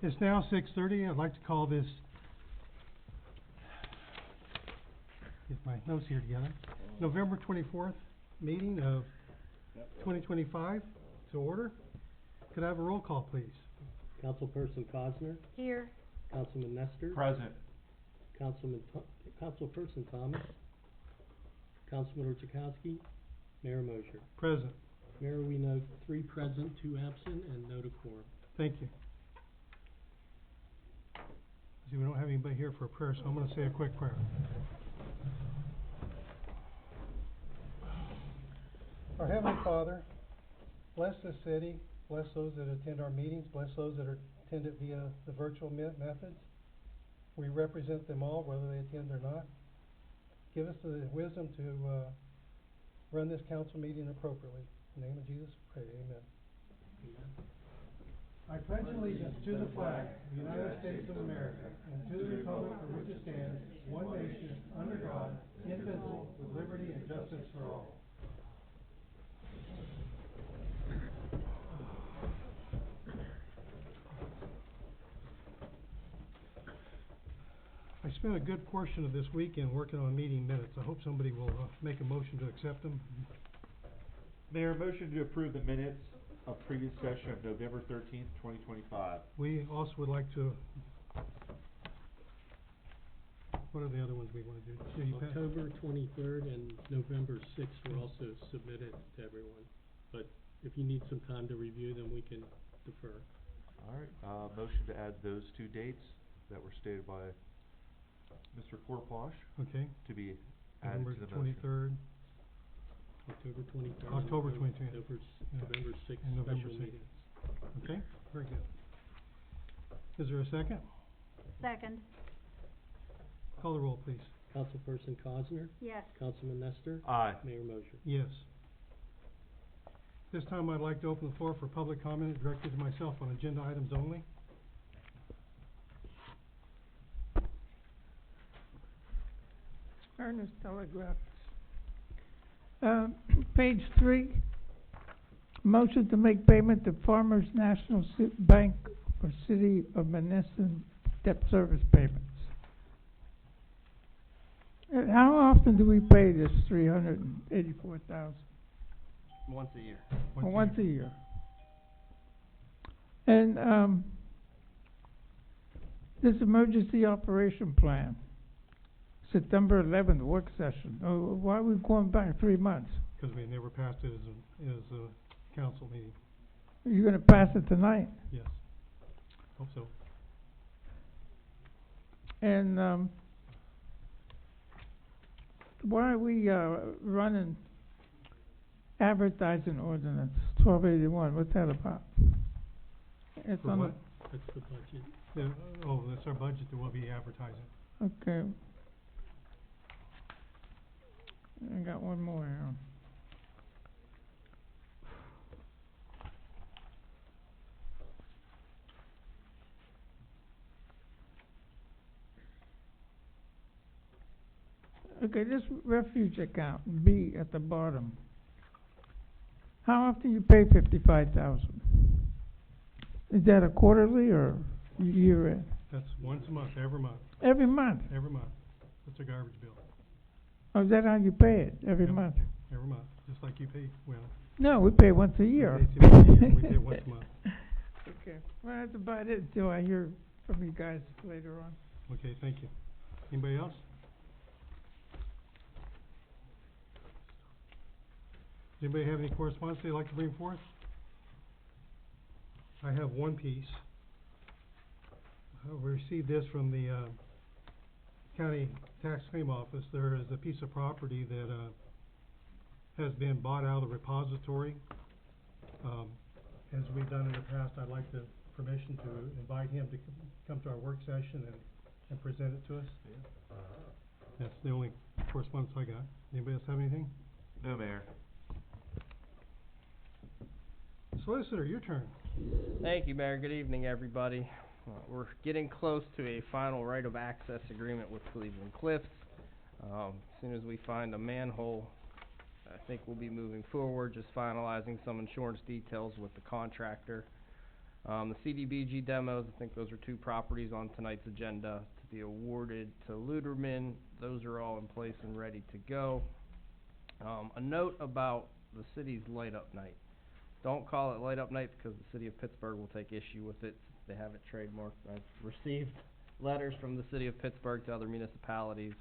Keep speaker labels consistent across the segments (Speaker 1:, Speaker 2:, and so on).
Speaker 1: It's now 6:30. I'd like to call this, get my notes here together, November 24th meeting of 2025 to order. Could I have a roll call, please?
Speaker 2: Councilperson Cosner,
Speaker 3: Here.
Speaker 2: Councilman Nestor,
Speaker 4: Present.
Speaker 2: Councilperson Thomas, Councilman Orchakowski, Mayor Mosher.
Speaker 1: Present.
Speaker 2: Mayor, we note 3 present, 2 absent, and no decorum.
Speaker 1: Thank you. See, we don't have anybody here for a prayer, so I'm going to say a quick prayer. Our Heavenly Father, bless this city, bless those that attend our meetings, bless those that are attended via the virtual methods. We represent them all, whether they attend or not. Give us the wisdom to run this council meeting appropriately. In the name of Jesus, pray. Amen.
Speaker 2: Amen.
Speaker 1: I pledge allegiance to the flag of the United States of America and to the republic for which it stands, one nation, under God, indivisible, with liberty and justice for all. I spent a good portion of this weekend working on meeting minutes. I hope somebody will make a motion to accept them.
Speaker 4: Mayor, motion to approve the minutes of previous session of November 13th, 2025.
Speaker 1: We also would like to, what are the other ones we want to do? Yeah, you pass-
Speaker 2: October 23rd and November 6th were also submitted to everyone. But if you need some time to review them, we can defer.
Speaker 4: All right, motion to add those 2 dates that were stated by Mr. Portplosh
Speaker 1: Okay.
Speaker 4: to be added
Speaker 1: November
Speaker 4: to the motion.
Speaker 1: 23rd.
Speaker 2: October 23rd.
Speaker 1: October
Speaker 2: and
Speaker 1: 23rd.
Speaker 2: November 6th
Speaker 1: And November
Speaker 2: special
Speaker 1: 6th.
Speaker 2: meetings.
Speaker 1: Okay, very good. Is there a second?
Speaker 3: Second.
Speaker 1: Call the roll, please.
Speaker 2: Councilperson Cosner,
Speaker 3: Yes.
Speaker 2: Councilman Nestor,
Speaker 4: Aye.
Speaker 2: Mayor Mosher.
Speaker 1: Yes. This time I'd like to open the floor for public comment directed to myself on agenda items only.
Speaker 5: Ernest Telegraph. Page 3, motion to make payment to Farmers National Bank for City of Monessen debt service payments. How often do we pay this $384,000?
Speaker 6: Once a year.
Speaker 5: Once a year. And this emergency operation plan, September 11th work session. Why are we going back 3 months?
Speaker 1: Because we never passed it as a council meeting.
Speaker 5: Are you going to pass it tonight?
Speaker 1: Yes. Hope so.
Speaker 5: And why are we running advertising ordinance 1281? What's that about? It's
Speaker 1: For
Speaker 5: on
Speaker 1: what?
Speaker 2: That's the budget.
Speaker 1: That's our budget that we'll be advertising.
Speaker 5: Okay. I got one more here. Okay, this refuge account, B at the bottom. How often you pay 55,000? Is that a quarterly or year end?
Speaker 1: That's once a month, every month,
Speaker 5: Every month.
Speaker 1: every month. It's a garbage bill,
Speaker 5: Oh, is that how you pay it? Every
Speaker 1: Yep.
Speaker 5: month?
Speaker 1: every month, just like you pay, well.
Speaker 5: No, we pay once a year.
Speaker 1: We pay once a year, we pay once a month.
Speaker 5: Okay, well, that's about it until I hear from you guys later on.
Speaker 1: Okay, thank you. Anybody else? Does anybody have any correspondence they'd like to bring forth? I have one piece. We received this from the county tax claim office. There is a piece of property that has been bought out of the repository. As we've done in the past, I'd like the permission to invite him to come to our work session and present it to us.
Speaker 4: Yeah.
Speaker 1: That's the only correspondence I got. Anybody else have anything?
Speaker 4: No, Mayor.
Speaker 1: Solicitor, your turn.
Speaker 6: Thank you, Mayor. Good evening, everybody. We're getting close to a final right of access agreement with Cleveland Cliffs. As soon as we find a manhole, I think we'll be moving forward, just finalizing some insurance details with the contractor. The CDBG demos, I think those are 2 properties on tonight's agenda to be awarded to Luderman. Those are all in place and ready to go. A note about the city's light up night. Don't call it light up night because the city of Pittsburgh will take issue with it. They have it trademarked. I've received letters from the city of Pittsburgh to other municipalities,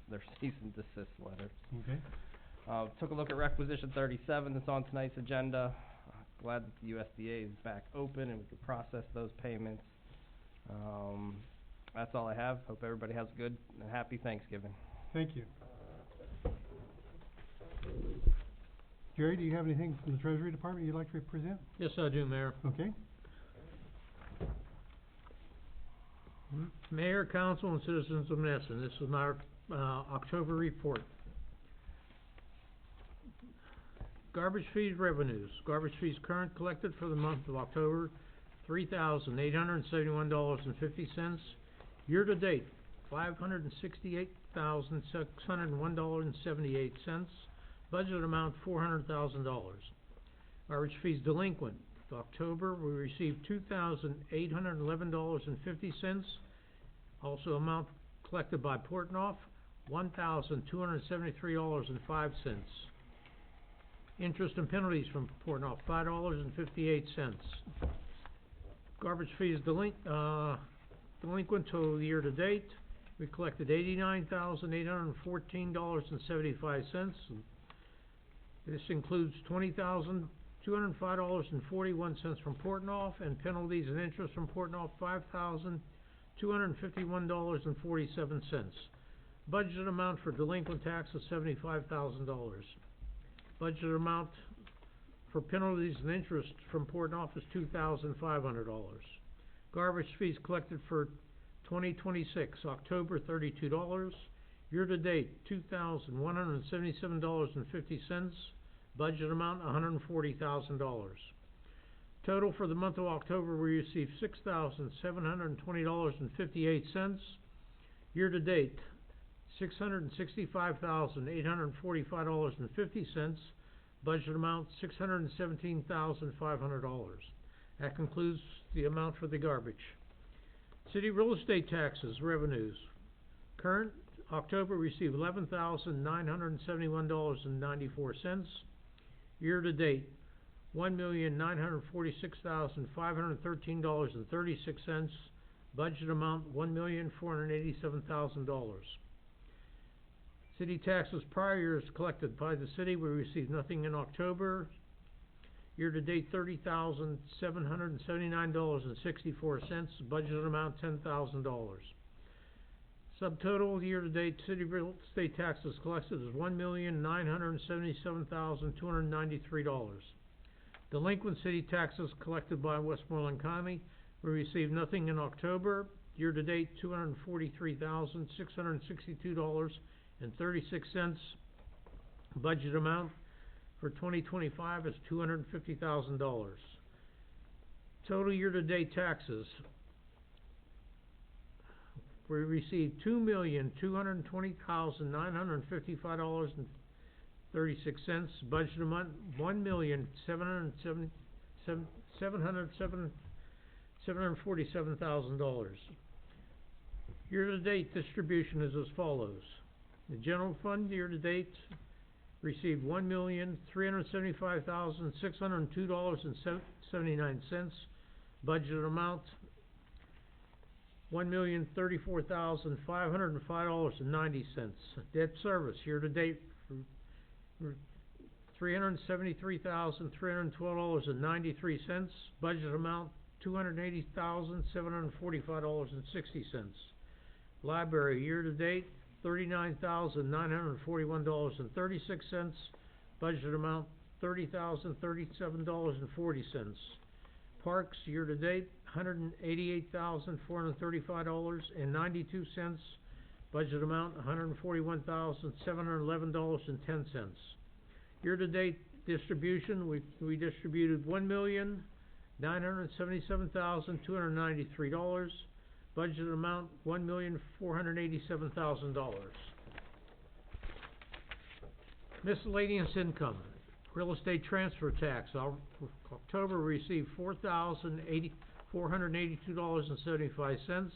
Speaker 6: their cease and desist letters.
Speaker 1: Okay.
Speaker 6: Took a look at requisition 37 that's on tonight's agenda. Glad that the USDA is back open and we could process those payments. That's all I have. Hope everybody has a good and happy Thanksgiving.
Speaker 1: Thank you. Jerry, do you have anything from the Treasury Department you'd like to present?
Speaker 2: Yes, I do, Mayor.
Speaker 1: Okay.
Speaker 2: Mayor, Council, and citizens of Monessen, this is my October report. Garbage fees revenues. Garbage fees current collected for the month of October, $3,871.50. Year to date, $568,601.78. Budget amount $400,000. Garbage fees delinquent. October, we received $2,811.50. Also amount collected by Portnoy, $1,273.05. Interest and penalties from Portnoy, $5.58. Garbage fees delinquent total year to date, we collected $89,814.75. This includes $20,205.41 from Portnoy, and penalties and interest from Portnoy, $5,251.47. Budget amount for delinquent tax is $75,000. Budget amount for penalties and interest from Portnoy is $2,500. Garbage fees collected for 2026, October, $32. Year to date, $2,177.50. Budget amount, $140,000. Total for the month of October, we received $6,720.58. Year to date, $665,845.50. Budget amount, $617,500. That concludes the amount for the garbage. City real estate taxes revenues. Current October received $11,971.94. Year to date, $1,946,513.36. Budget amount $1,487,000. City taxes prior years collected by the city, we received nothing in October. Year to date, $30,779.64. Budget amount $10,000. Subtotal year to date city real estate taxes collected is $1,977,293. Delinquent city taxes collected by Westmoreland County, we received nothing in October. Year to date, $243,662.36. Budget amount for 2025 is $250,000. Total year to date taxes, we received $2,220,955.36. Budget amount $1,747,000. Year to date distribution is as follows. The general fund year to date received $1,375,602.79. Budget amount $1,034,505.90. Debt service year to date $373,312.93. Budget amount $280,745.60. Library year to date $39,941.36. Budget amount $30,037.40. Parks year to date $188,435.92. Budget amount $141,711.10. Year to date distribution, we distributed $1,977,293. Budget amount $1,487,000. Miscellaneous income. Real estate transfer tax, October received $4,482.75.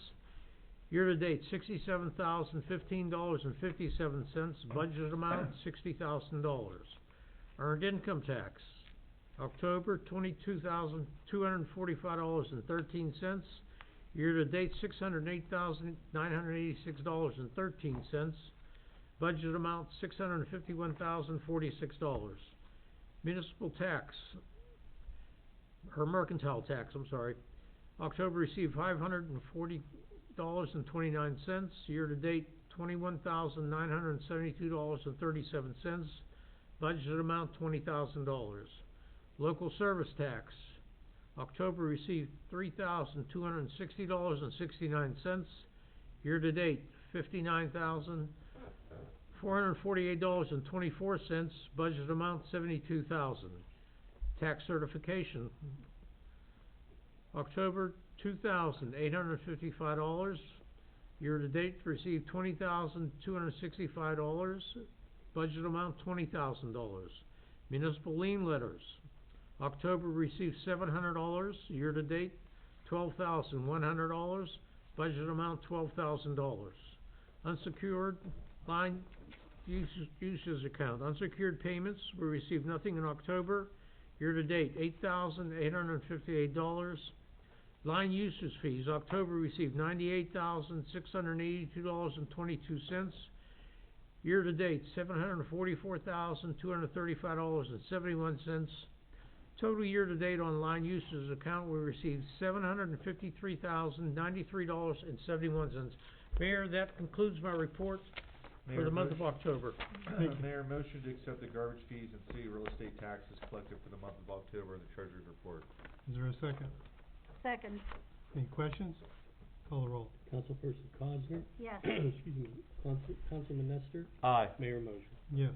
Speaker 2: Year-to-date, $67,015.57. Budget amount, $60,000. Earned income tax, October, $22,245.13. Year-to-date, $608,986.13. Budget amount, $651,046. Municipal tax, or mercantile tax, I'm sorry. October received $540.29. Year-to-date, $21,972.37. Budget amount, $20,000. Local service tax, October received $3,260.69. Year-to-date, $59,448.24. Budget amount, $72,000. Tax certification, October, $2,855. Year-to-date, received $20,265. Budget amount, $20,000. Municipal lien letters, October received $700. Year-to-date, $12,100. Budget amount, $12,000. Unsecured line usage account. Unsecured payments, we received nothing in October. Year-to-date, $8,858. Line usage fees, October received $98,682.22. Year-to-date, $744,235.71. Total year-to-date on line usage account, we received $753,093.71. Mayor, that concludes my report for the month of October.
Speaker 4: Mayor, motion to accept the garbage fees and city real estate taxes collected for the month of October in the treasurer's report.
Speaker 1: Is there a second?
Speaker 3: Second.
Speaker 1: Any questions? Call the roll.
Speaker 7: Councilperson Cosner?
Speaker 3: Yes.
Speaker 7: Excuse me, Councilman Nestor?
Speaker 4: Aye.
Speaker 7: Mayor Mosher?
Speaker 1: Yes.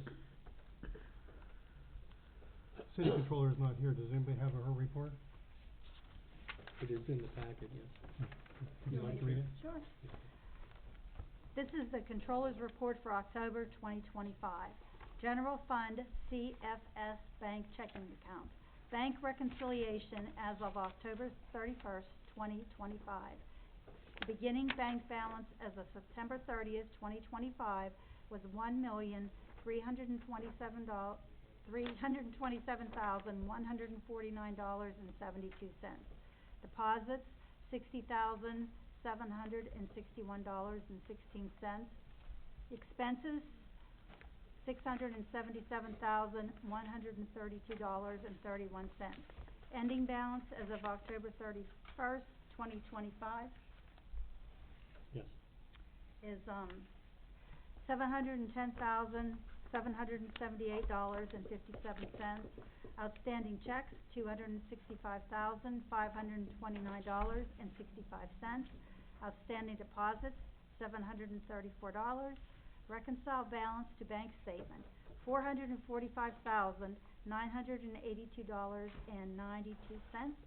Speaker 1: City controller is not here. Does anybody have her report?
Speaker 7: It is in the packet, yes.
Speaker 1: Would you like to read it?
Speaker 3: Sure. This is the Controller's Report for October 2025. General Fund CFS Bank Checking Account. Bank reconciliation as of October 31st, 2025. Beginning bank balance as of September 30th, 2025 was $1,327,149.72. Deposits, $60,761.16. Expenses, $677,132.31. Ending balance as of October 31st, 2025
Speaker 7: Yes.
Speaker 3: is $710,778.57. Outstanding checks, $265,529.65. Outstanding deposits, $734. Reconciled balance to bank statement, $445,982.92,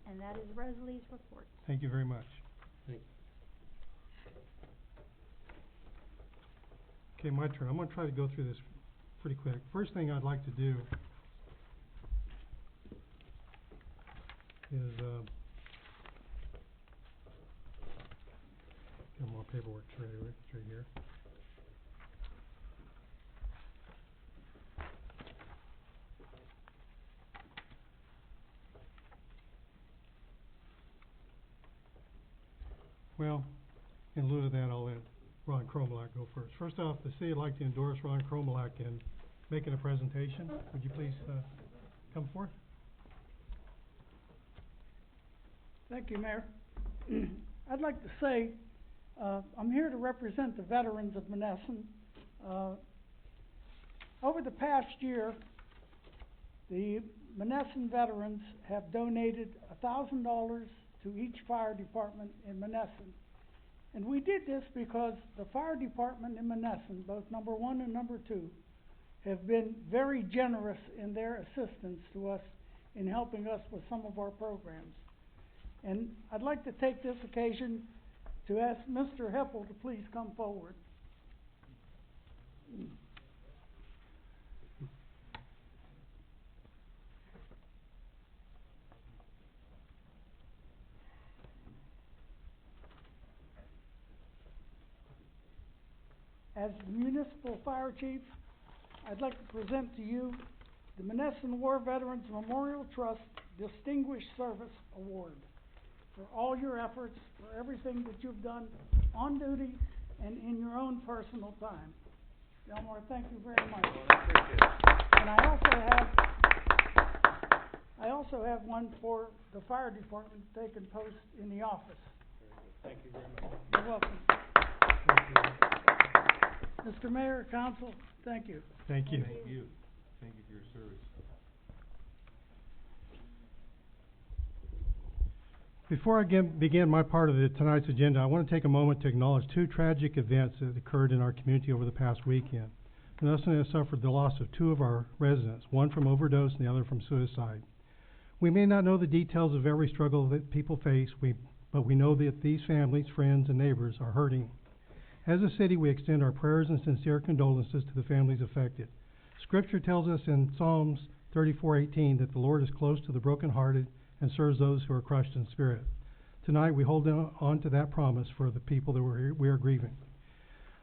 Speaker 3: and that is Rosalie's report.
Speaker 1: Thank you very much.
Speaker 7: Thank
Speaker 1: Okay, my turn. I'm gonna try to go through this pretty quick. First thing I'd like to do is, get more paperwork straight here. Well, in lieu of that, I'll let Ron Kromalak go first. First off, the city would like to endorse Ron Kromalak in making a presentation. Would you please come forth?
Speaker 8: Thank you, Mayor. I'd like to say, I'm here to represent the veterans of Monessen. Over the past year, the Monessen veterans have donated $1,000 to each fire department in Monessen. And we did this because the fire department in Monessen, both number 1 and number 2, have been very generous in their assistance to us in helping us with some of our programs. And I'd like to take this occasion to ask Mr. Heppel to please come forward. As the municipal fire chief, I'd like to present to you the Monessen War Veterans Memorial Trust Distinguished Service Award for all your efforts, for everything that you've done on duty and in your own personal time. Delmar, thank you very much. And I also have one for the fire department taken post in the office.
Speaker 7: Thank you very much.
Speaker 8: You're welcome. Mr. Mayor, Council, thank you.
Speaker 1: Thank you.
Speaker 4: Thank you. Thank you for your service.
Speaker 1: Before I begin my part of tonight's agenda, I want to take a moment to acknowledge two tragic events that occurred in our community over the past weekend. Monessen has suffered the loss of two of our residents, one from overdose and the other from suicide. We may not know the details of every struggle that people face, but we know that these families, friends, and neighbors are hurting. As a city, we extend our prayers and sincere condolences to the families affected. Scripture tells us in Psalms 34:18 that the Lord is close to the brokenhearted and serves those who are crushed in spirit. Tonight, we hold on to that promise for the people that we are grieving.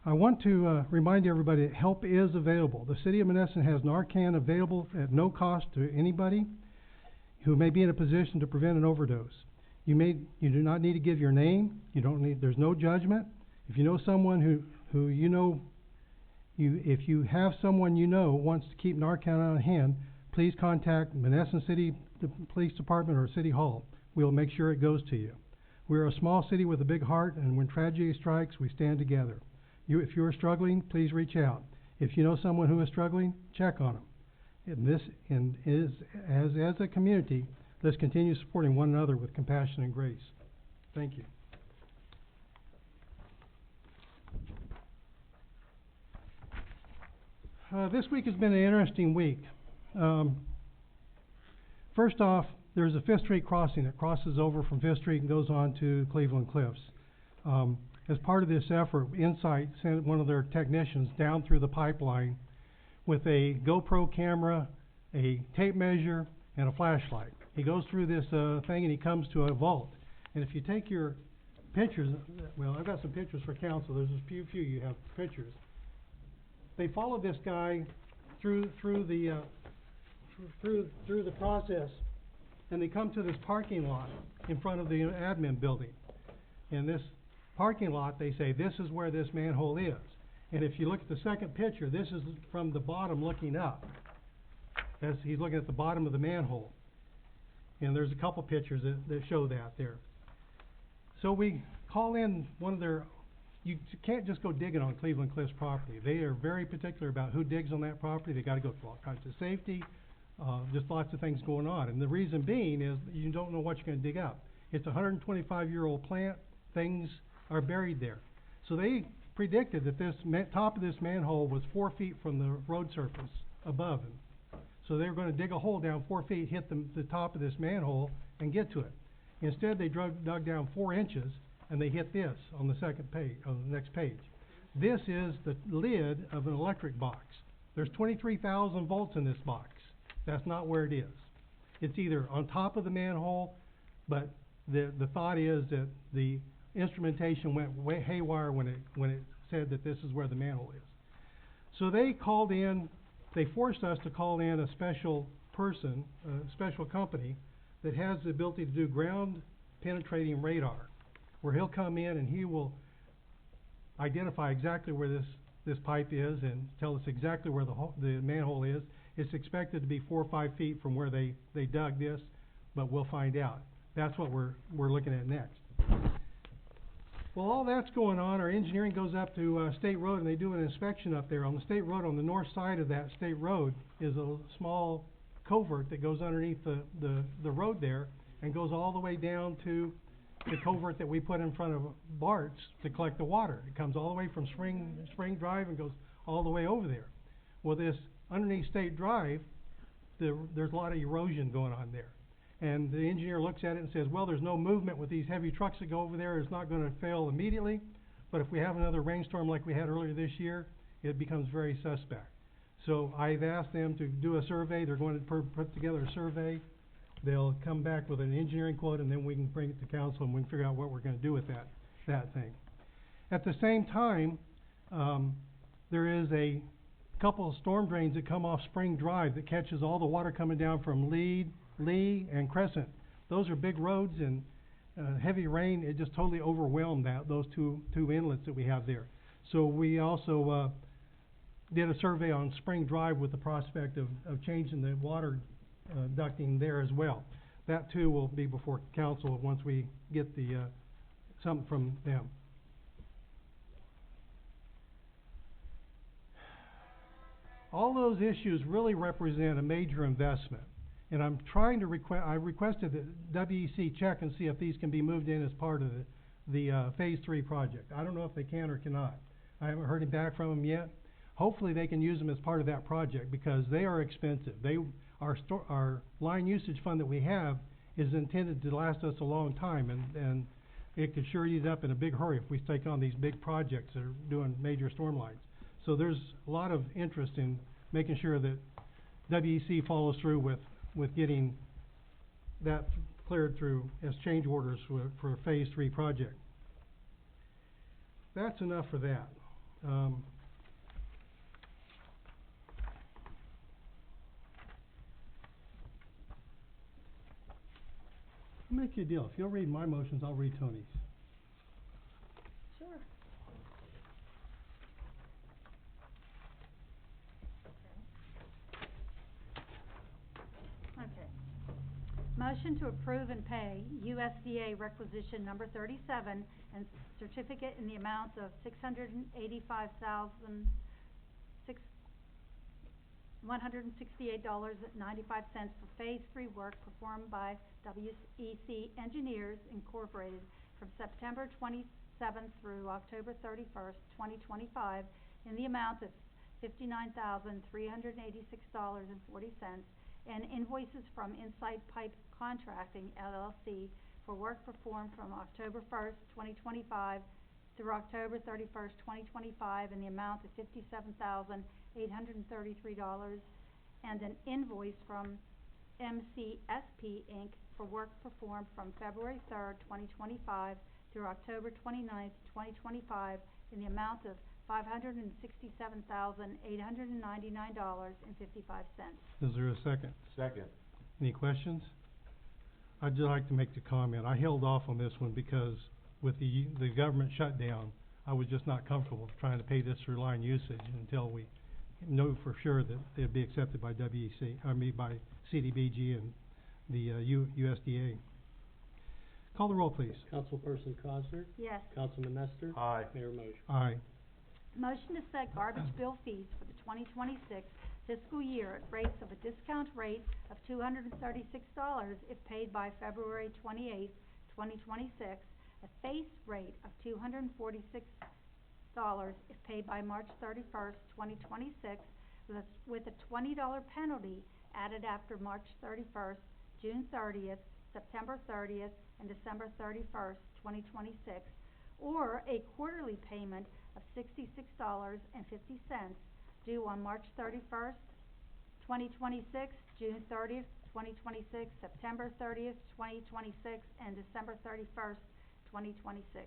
Speaker 1: I want to remind everybody that help is available. The City of Monessen has Narcan available at no cost to anybody who may be in a position to prevent an overdose. You do not need to give your name. There's no judgment. If you know someone who you know, if you have someone you know wants to keep Narcan on hand, please contact Monessen City Police Department or City Hall. We'll make sure it goes to you. We're a small city with a big heart, and when tragedy strikes, we stand together. If you are struggling, please reach out. If you know someone who is struggling, check on them. As a community, let's continue supporting one another with compassion and grace. Thank you. This week has been an interesting week. First off, there's a 5th Street crossing that crosses over from 5th Street and goes on to Cleveland Cliffs. As part of this effort, Insight sent one of their technicians down through the pipeline with a GoPro camera, a tape measure, and a flashlight. He goes through this thing and he comes to a vault. And if you take your pictures, well, I've got some pictures for council. There's a few you have pictures. They followed this guy through the process, and they come to this parking lot in front of the admin building. In this parking lot, they say, this is where this manhole is. And if you look at the second picture, this is from the bottom looking up. He's looking at the bottom of the manhole. And there's a couple pictures that show that there. So we call in one of their... You can't just go digging on Cleveland Cliffs property. They are very particular about who digs on that property. They got to go through all kinds of safety, just lots of things going on. And the reason being is you don't know what you're going to dig up. It's a 125-year-old plant. Things are buried there. So they predicted that this top of this manhole was 4 feet from the road surface above them. So they were going to dig a hole down 4 feet, hit the top of this manhole, and get to it. Instead, they dug down 4 inches, and they hit this on the second page, on the next page. This is the lid of an electric box. There's 23,000 volts in this box. That's not where it is. It's either on top of the manhole, but the thought is that the instrumentation went way haywire when it said that this is where the manhole is. So they forced us to call in a special person, a special company that has the ability to do ground penetrating radar, where he'll come in and he will identify exactly where this pipe is and tell us exactly where the manhole is. It's expected to be 4 or 5 feet from where they dug this, but we'll find out. That's what we're looking at next. Well, all that's going on, our engineering goes up to State Road and they do an inspection up there. On the State Road, on the north side of that State Road, is a small covert that goes underneath the road there and goes all the way down to the covert that we put in front of Bart's to collect the water. It comes all the way from Spring Drive and goes all the way over there. Well, this underneath State Drive, there's a lot of erosion going on there. And the engineer looks at it and says, well, there's no movement with these heavy trucks that go over there. It's not going to fail immediately. But if we have another rainstorm like we had earlier this year, it becomes very suspect. So I've asked them to do a survey. They're going to put together a survey. They'll come back with an engineering quote, and then we can bring it to council and we can figure out what we're going to do with that thing. At the same time, there is a couple of storm drains that come off Spring Drive that catches all the water coming down from Lee, and Crescent. Those are big roads, and heavy rain, it just totally overwhelmed those two inlets that we have there. So we also did a survey on Spring Drive with the prospect of changing the water ducting there as well. That too will be before council once we get the something from them. All those issues really represent a major investment, and I'm trying to I requested that WEC check and see if these can be moved in as part of the Phase 3 project. I don't know if they can or cannot. I haven't heard back from them yet. Hopefully they can use them as part of that project because they are expensive. Our line usage fund that we have is intended to last us a long time, and it could sure eat up in a big hurry if we take on these big projects that are doing major storm lines. So there's a lot of interest in making sure that WEC follows through with getting that cleared through as change orders for a Phase 3 project. That's enough for that. I'll make you a deal. If you'll read my motions, I'll read Tony's.
Speaker 3: Sure. Okay. Motion to approve and pay USDA requisition number 37 and certificate in the amount of $685,168.95 for Phase 3 work performed by WEC Engineers Incorporated from September 27th through October 31st, 2025 in the amount of $59,386.40 and invoices from Insight Pipe Contracting, LLC for work performed from October 1st, 2025 through October 31st, 2025 in the amount of $57,833 and an invoice from MCSP Inc. for work performed from February 3rd, 2025 through October 29th, 2025 in the amount of $567,899.55.
Speaker 1: Is there a second?
Speaker 4: Second.
Speaker 1: Any questions? I'd just like to make the comment. I held off on this one because with the government shutdown, I was just not comfortable trying to pay this through line usage until we know for sure that it'd be accepted by by CDBG and the USDA. Call the roll, please.
Speaker 7: Councilperson Cosner?
Speaker 3: Yes.
Speaker 7: Councilman Nestor?
Speaker 4: Aye.
Speaker 7: Mayor Moser?
Speaker 1: Aye.
Speaker 3: Motion to set garbage bill fees for the 2026 fiscal year at rates of a discount rate of $236 if paid by February 28th, 2026, a face rate of $246 if paid by March 31st, 2026, with a $20 penalty added after March 31st, June 30th, September 30th, and December 31st, 2026, or a quarterly payment of $66.50 due on March 31st, 2026, June 30th, 2026, September 30th, 2026, and December 31st, 2026.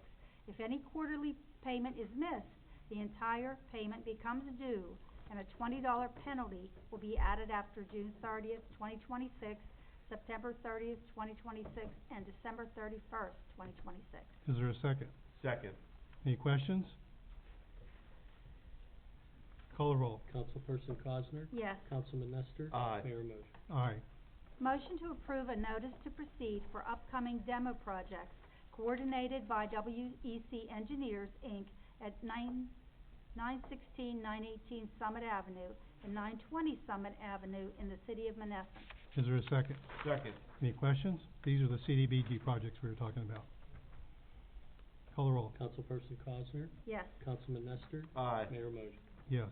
Speaker 3: If any quarterly payment is missed, the entire payment becomes due, and a $20 penalty will be added after June 30th, 2026, September 30th, 2026, and December 31st, 2026.
Speaker 1: Is there a second?
Speaker 4: Second.
Speaker 1: Any questions? Call the roll.
Speaker 7: Councilperson Cosner?
Speaker 3: Yes.
Speaker 7: Councilman Nestor?
Speaker 4: Aye.
Speaker 7: Mayor Moser?
Speaker 1: Aye.
Speaker 3: Motion to approve a notice to proceed for upcoming demo projects coordinated by WEC Engineers, Inc. at 916, 918 Summit Avenue and 920 Summit Avenue in the city of Monessen.
Speaker 1: Is there a second?
Speaker 4: Second.
Speaker 1: Any questions? These are the CDBG projects we were talking about. Call the roll.
Speaker 7: Councilperson Cosner?
Speaker 3: Yes.
Speaker 7: Councilman Nestor?
Speaker 4: Aye.
Speaker 7: Mayor Moser?
Speaker 1: Yes.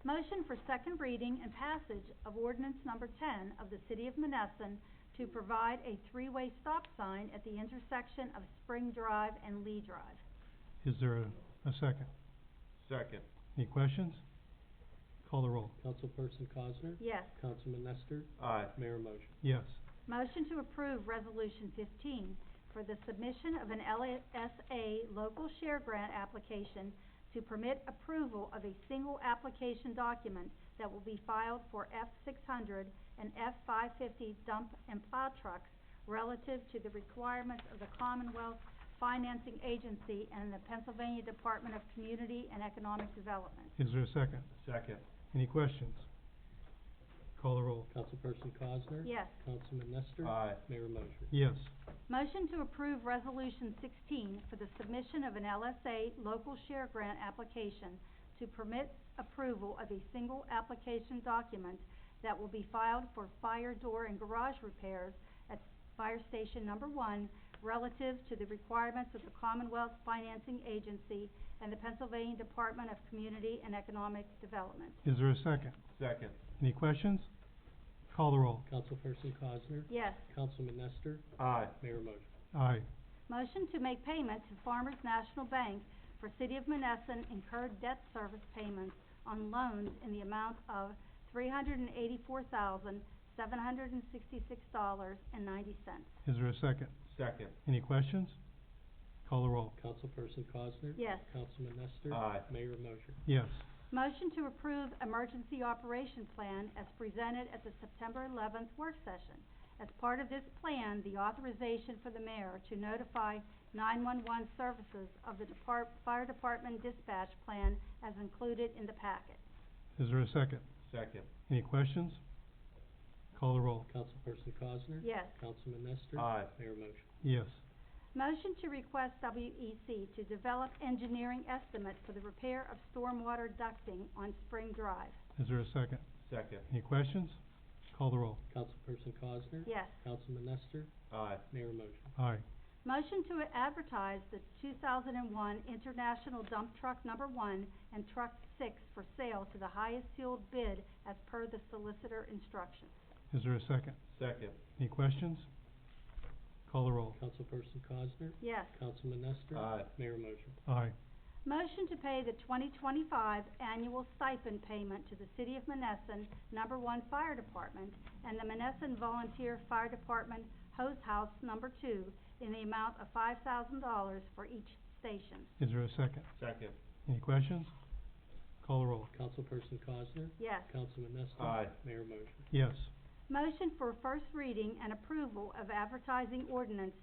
Speaker 3: Motion for second reading and passage of ordinance number 10 of the city of Monessen to provide a three-way stop sign at the intersection of Spring Drive and Lee Drive.
Speaker 1: Is there a second?
Speaker 4: Second.
Speaker 1: Any questions? Call the roll.
Speaker 7: Councilperson Cosner?
Speaker 3: Yes.
Speaker 7: Councilman Nestor?
Speaker 4: Aye.
Speaker 7: Mayor Moser?
Speaker 1: Yes.
Speaker 3: Motion to approve resolution 15 for the submission of an LSA local share grant application to permit approval of a single application document that will be filed for F-600 and F-550 dump and plow trucks relative to the requirements of the Commonwealth Financing Agency and the Pennsylvania Department of Community and Economic Development.
Speaker 1: Is there a second?
Speaker 4: Second.
Speaker 1: Any questions? Call the roll.
Speaker 7: Councilperson Cosner?
Speaker 3: Yes.
Speaker 7: Councilman Nestor?
Speaker 4: Aye.
Speaker 7: Mayor Mosher?
Speaker 1: Yes.
Speaker 3: Motion to approve Resolution 16 for the submission of an LSA local share grant application to permit approval of a single application document that will be filed for fire door and garage repairs at Fire Station Number 1 relative to the requirements of the Commonwealth Financing Agency and the Pennsylvania Department of Community and Economic Development.
Speaker 1: Is there a second?
Speaker 4: Second.
Speaker 1: Any questions? Call the roll.
Speaker 7: Councilperson Cosner?
Speaker 3: Yes.
Speaker 7: Councilman Nestor?
Speaker 4: Aye.
Speaker 7: Mayor Mosher?
Speaker 1: Aye.
Speaker 3: Motion to make payment to Farmers National Bank for City of Monessen incurred debt service payments on loans in the amount of $384,766.90.
Speaker 1: Is there a second?
Speaker 4: Second.
Speaker 1: Any questions? Call the roll.
Speaker 7: Councilperson Cosner?
Speaker 3: Yes.
Speaker 7: Councilman Nestor?
Speaker 4: Aye.
Speaker 7: Mayor Mosher?
Speaker 1: Yes.
Speaker 3: Motion to approve emergency operation plan as presented at the September 11th work session. As part of this plan, the authorization for the mayor to notify 911 services of the fire department dispatch plan as included in the packet.
Speaker 1: Is there a second?
Speaker 4: Second.
Speaker 1: Any questions? Call the roll.
Speaker 7: Councilperson Cosner?
Speaker 3: Yes.
Speaker 7: Councilman Nestor?
Speaker 4: Aye.
Speaker 7: Mayor Mosher?
Speaker 1: Yes.
Speaker 3: Motion to request WEC to develop engineering estimate for the repair of stormwater ducting on Spring Drive.
Speaker 1: Is there a second?
Speaker 4: Second.
Speaker 1: Any questions? Call the roll.
Speaker 7: Councilperson Cosner?
Speaker 3: Yes.
Speaker 7: Councilman Nestor?
Speaker 4: Aye.
Speaker 7: Mayor Mosher?
Speaker 1: Aye.
Speaker 3: Motion to advertise the 2001 International Dump Truck Number 1 and Truck 6 for sale to the highest sealed bid as per the solicitor instructions.
Speaker 1: Is there a second?
Speaker 4: Second.
Speaker 1: Any questions? Call the roll.
Speaker 7: Councilperson Cosner?
Speaker 3: Yes.
Speaker 7: Councilman Nestor?
Speaker 4: Aye.
Speaker 7: Mayor Mosher?
Speaker 1: Aye.
Speaker 3: Motion to pay the 2025 annual stipend payment to the City of Monessen Number 1 Fire Department and the Monessen Volunteer Fire Department Hose House Number 2 in the amount of $5,000 for each station.
Speaker 1: Is there a second?
Speaker 4: Second.
Speaker 1: Any questions? Call the roll.
Speaker 7: Councilperson Cosner?
Speaker 3: Yes.
Speaker 7: Councilman Nestor?
Speaker 4: Aye.
Speaker 7: Mayor Mosher?
Speaker 1: Yes.
Speaker 3: Motion for first reading and approval of advertising ordinance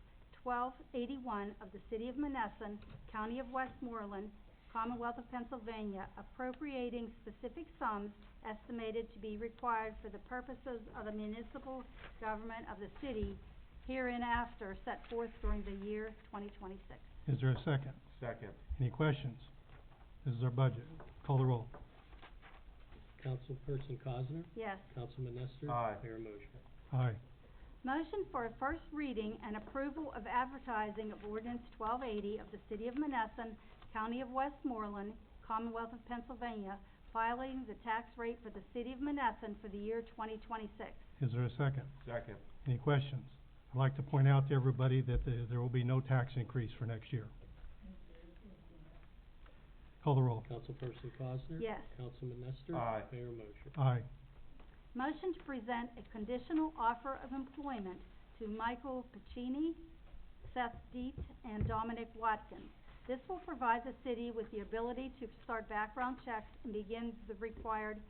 Speaker 3: 1281 of the City of Monessen, County of Westmoreland, Commonwealth of Pennsylvania, appropriating specific sums estimated to be required for the purposes of the municipal government of the city hereinafter set forth during the year 2026.
Speaker 1: Is there a second?
Speaker 4: Second.
Speaker 1: Any questions? This is our budget. Call the roll.
Speaker 7: Councilperson Cosner?
Speaker 3: Yes.
Speaker 7: Councilman Nestor?
Speaker 4: Aye.
Speaker 7: Mayor Mosher?
Speaker 1: Aye.
Speaker 3: Motion for a first reading and approval of advertising of ordinance 1280 of the City of Monessen, County of Westmoreland, Commonwealth of Pennsylvania, filing the tax rate for the City of Monessen for the year 2026.
Speaker 1: Is there a second?
Speaker 4: Second.
Speaker 1: Any questions? I'd like to point out to everybody that there will be no tax increase for next year. Call the roll.
Speaker 7: Councilperson Cosner?
Speaker 3: Yes.
Speaker 7: Councilman Nestor?
Speaker 4: Aye.
Speaker 7: Mayor Mosher?
Speaker 1: Aye.
Speaker 3: Motion to present a conditional offer of employment to Michael Piccini, Seth Dietz, and Dominic Watkins. This will provide the city with the ability to start background checks and begin the required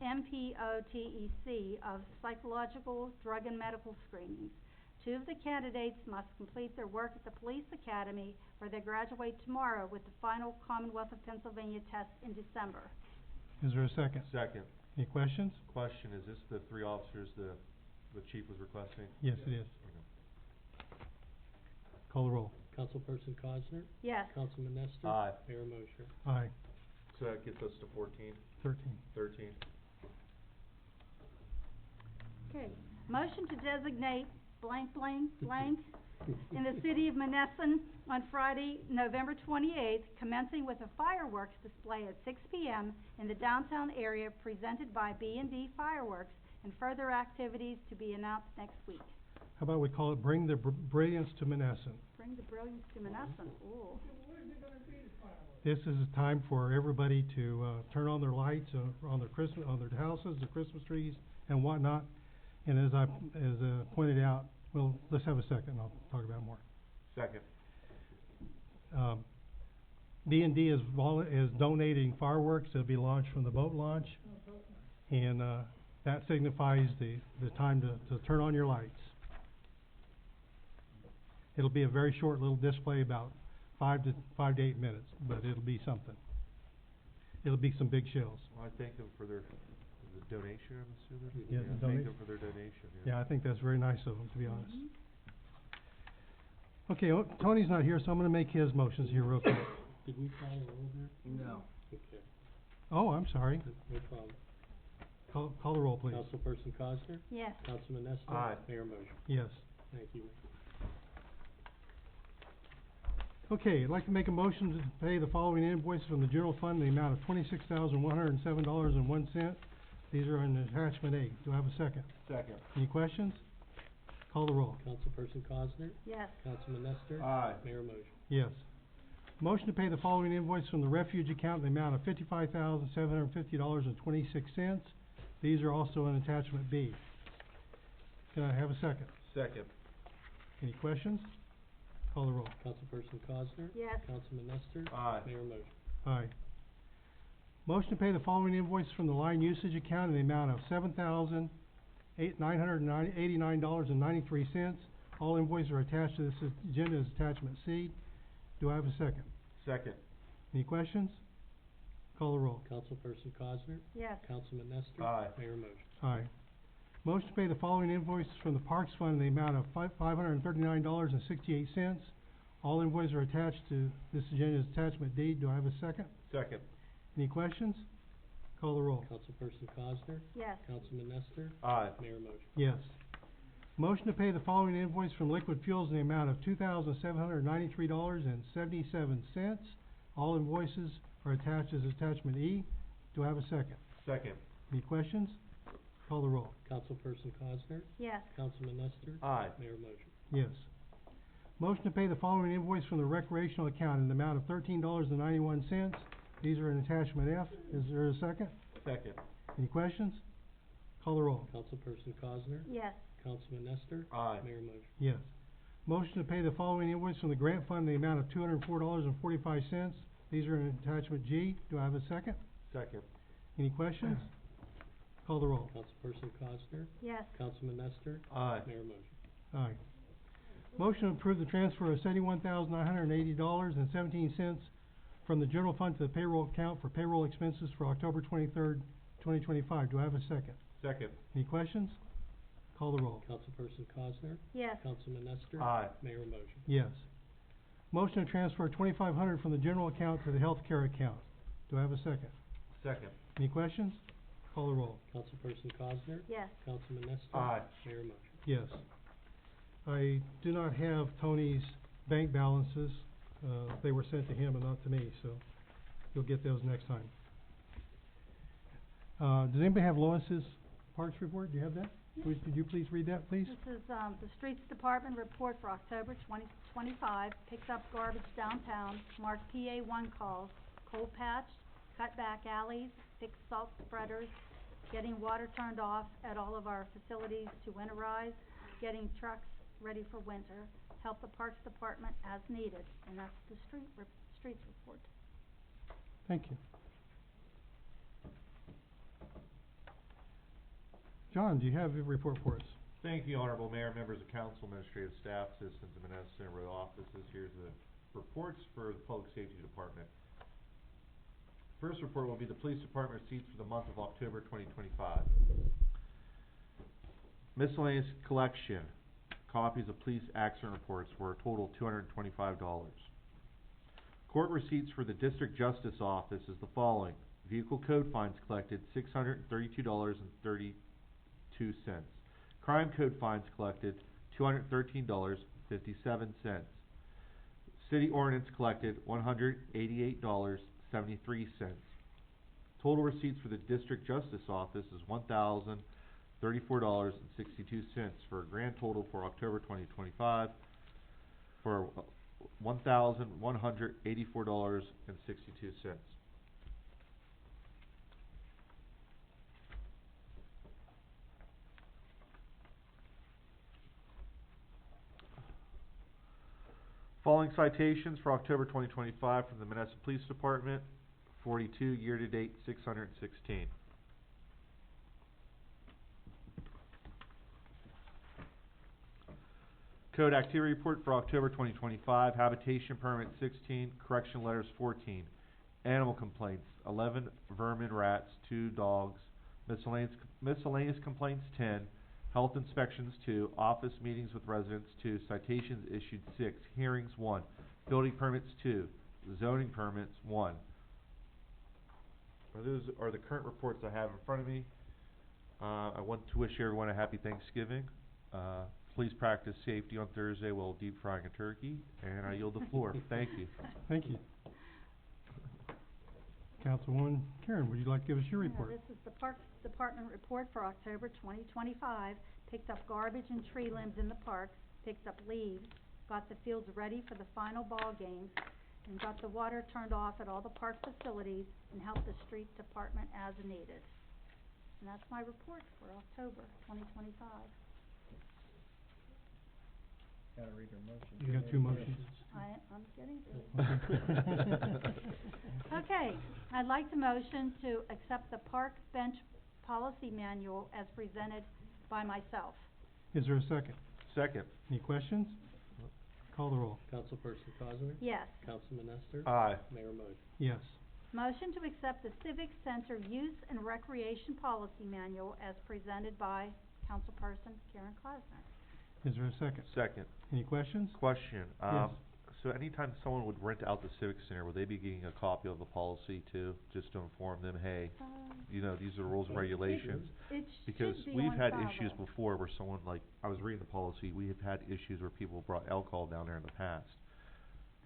Speaker 3: MPOTEC of psychological, drug, and medical screenings. 2 of the candidates must complete their work at the police academy, where they graduate tomorrow with the final Commonwealth of Pennsylvania test in December.
Speaker 1: Is there a second?
Speaker 4: Second.
Speaker 1: Any questions?
Speaker 4: Question, is this the 3 officers the chief was requesting?
Speaker 1: Yes, it is.
Speaker 4: Okay.
Speaker 1: Call the roll.
Speaker 7: Councilperson Cosner?
Speaker 3: Yes.
Speaker 7: Councilman Nestor?
Speaker 4: Aye.
Speaker 7: Mayor Mosher?
Speaker 1: Aye.
Speaker 4: So that gets us to 14,
Speaker 1: 13.
Speaker 4: 13.
Speaker 3: Okay. Motion to designate blank in the City of Monessen on Friday, November 28th, commencing with a fireworks display at 6 p.m. in the downtown area presented by B&D Fireworks, and further activities to be announced next week.
Speaker 1: How about we call it Bring the Brilliance to Monessen?
Speaker 3: Bring the brilliance to Monessen. Ooh.
Speaker 1: This is a time for everybody to turn on their lights on their houses, their Christmas trees, and whatnot. And as pointed out, well, let's have a second. I'll talk about it more.
Speaker 4: Second.
Speaker 1: D&D is donating fireworks that'll be launched from the boat launch. And, that signifies the time to turn on your lights. It'll be a very short little display, about 5 to 8 minutes, but it'll be something. It'll be some big shells.
Speaker 4: Well, I thank them for their, the donation, I'm assuming?
Speaker 1: Yeah, the
Speaker 4: Thank
Speaker 1: donation.
Speaker 4: them for their donation,
Speaker 1: Yeah, I think that's very nice of them, to be honest. Okay, Tony's not here, so I'm gonna make his motions here real quick.
Speaker 7: Did we follow roll there?
Speaker 6: No.
Speaker 7: Okay,
Speaker 1: Oh, I'm sorry.
Speaker 7: no problem.
Speaker 1: Call the roll, please.
Speaker 7: Councilperson Cosner?
Speaker 3: Yes.
Speaker 7: Councilman Nestor?
Speaker 4: Aye.
Speaker 7: Mayor Mosher?
Speaker 1: Yes.
Speaker 7: Thank you.
Speaker 1: Okay, I'd like to make a motion to pay the following invoices from the general fund in the amount of $26,107.01. These are in attachment A. Do I have a second?
Speaker 4: Second.
Speaker 1: Any questions? Call the roll.
Speaker 7: Councilperson Cosner?
Speaker 3: Yes.
Speaker 7: Councilman Nestor?
Speaker 4: Aye.
Speaker 7: Mayor Mosher?
Speaker 1: Yes. Motion to pay the following invoice from the refuge account in the amount of $55,750.26. These are also in attachment B. Can I have a second?
Speaker 4: Second.
Speaker 1: Any questions? Call the roll.
Speaker 7: Councilperson Cosner?
Speaker 3: Yes.
Speaker 7: Councilman Nestor?
Speaker 4: Aye.
Speaker 7: Mayor Mosher?
Speaker 1: Aye. Motion to pay the following invoice from the line usage account in the amount of $7,989.93. All invoices are attached to this agenda as attachment C. Do I have a second?
Speaker 4: Second.
Speaker 1: Any questions? Call the roll.
Speaker 7: Councilperson Cosner?
Speaker 3: Yes.
Speaker 7: Councilman Nestor?
Speaker 4: Aye.
Speaker 7: Mayor Mosher?
Speaker 1: Aye. Motion to pay the following invoices from the Parks Fund in the amount of $539.68. All invoices are attached to this agenda as attachment D. Do I have a second?
Speaker 4: Second.
Speaker 1: Any questions? Call the roll.
Speaker 7: Councilperson Cosner?
Speaker 3: Yes.
Speaker 7: Councilman Nestor?
Speaker 4: Aye.
Speaker 7: Mayor Mosher?
Speaker 1: Yes. Motion to pay the following invoice from Liquid Fuels in the amount of $2,793.77. All invoices are attached as attachment E. Do I have a second?
Speaker 4: Second.
Speaker 1: Any questions? Call the roll.
Speaker 7: Councilperson Cosner?
Speaker 3: Yes.
Speaker 7: Councilman Nestor?
Speaker 4: Aye.
Speaker 7: Mayor Mosher?
Speaker 1: Yes. Motion to pay the following invoice from the recreational account in the amount of $13.91. These are in attachment F. Is there a second?
Speaker 4: Second.
Speaker 1: Any questions? Call the roll.
Speaker 7: Councilperson Cosner?
Speaker 3: Yes.
Speaker 7: Councilman Nestor?
Speaker 4: Aye.
Speaker 7: Mayor Mosher?
Speaker 1: Yes. Motion to pay the following invoice from the grant fund in the amount of $204.45. These are in attachment G. Do I have a second?
Speaker 4: Second.
Speaker 1: Any questions? Call the roll.
Speaker 7: Councilperson Cosner?
Speaker 3: Yes.
Speaker 7: Councilman Nestor?
Speaker 4: Aye.
Speaker 7: Mayor Mosher?
Speaker 1: Aye. Motion to approve the transfer of $71,980.17 from the general fund to the payroll account for payroll expenses for October 23rd, 2025. Do I have a second?
Speaker 4: Second.
Speaker 1: Any questions? Call the roll.
Speaker 7: Councilperson Cosner?
Speaker 3: Yes.
Speaker 7: Councilman Nestor?
Speaker 4: Aye.
Speaker 7: Mayor Mosher?
Speaker 1: Yes. Motion to transfer $2,500 from the general account to the healthcare account. Do I have a second?
Speaker 4: Second.
Speaker 1: Any questions? Call the roll.
Speaker 7: Councilperson Cosner?
Speaker 3: Yes.
Speaker 7: Councilman Nestor?
Speaker 4: Aye.
Speaker 7: Mayor Mosher?
Speaker 1: Yes. I do not have Tony's bank balances. They were sent to him and not to me, so you'll get those next time. Does anybody have Lois's parks report? Do you have that? Could you please read that, please?
Speaker 3: This is, the Streets Department report for October 2025. Picks up garbage downtown, marked PA1 calls, coal patch, cut back alleys, fixed salt spreaders, getting water turned off at all of our facilities to winterize, getting trucks ready for winter, help the Parks Department as needed, and that's the streets report.
Speaker 1: Thank you. John, do you have a report for us?
Speaker 4: Thank you, Honorable Mayor, members of council, administrative staff, citizens of Monessen and row offices. Here's the reports for the Public Safety Department. First report will be the Police Department receipts for the month of October 2025. Miscellaneous collection. Copies of police accident reports were a total of $225. Court receipts for the District Justice Office is the following. Vehicle code fines collected $632.32. Crime code fines collected $213.57. City ordinance collected $188.73. Total receipts for the District Justice Office is $1,034.62 for a grand total for October 2025 for $1,184.62. Following citations for October 2025 from the Monessen Police Department, 42, year-to-date 616. Code Activity Report for October 2025, Habitation Permit 16, Correction Letters 14, Animal Complaints 11, Vermin, Rats 2, Dogs, Miscellaneous Complaints 10, Health Inspections 2, Office Meetings with Residents 2, Citations issued 6, Hearings 1, Building Permits 2, Zoning Permits 1. Those are the current reports I have in front of me. I want to wish everyone a happy Thanksgiving. Please practice safety on Thursday while deep frying a turkey, and I yield the floor. Thank you.
Speaker 1: Thank you. Councilwoman Karen, would you like to give us your report?
Speaker 3: This is the Parks Department report for October 2025. Picked up garbage and tree limbs in the parks, picked up leaves, got the fields ready for the final ball games, and got the water turned off at all the park facilities, and helped the street department as needed. And that's my report for October 2025.
Speaker 6: Gotta read your motion.
Speaker 1: You got two motions.
Speaker 3: I'm getting to it. Okay, I'd like to motion to accept the park bench policy manual as presented by myself.
Speaker 1: Is there a second?
Speaker 4: Second.
Speaker 1: Any questions? Call the roll.
Speaker 7: Councilperson Cosner?
Speaker 3: Yes.
Speaker 7: Councilman Nestor?
Speaker 4: Aye.
Speaker 7: Mayor Moser?
Speaker 1: Yes.
Speaker 3: Motion to accept the Civic Center Use and Recreation Policy Manual as presented by Councilperson Karen Cosner.
Speaker 1: Is there a second?
Speaker 4: Second.
Speaker 1: Any questions?
Speaker 4: Question.
Speaker 1: Yes.
Speaker 4: So anytime someone would rent out the Civic Center, would they be getting a copy of the policy too, just to inform them, hey, you know, these are the rules and regulations?
Speaker 3: It
Speaker 4: Because
Speaker 3: should be
Speaker 4: we've
Speaker 3: on
Speaker 4: had
Speaker 3: file,
Speaker 4: issues
Speaker 3: though.
Speaker 4: before where someone, like, I was reading the policy, we have had issues where people brought alcohol down there in the past,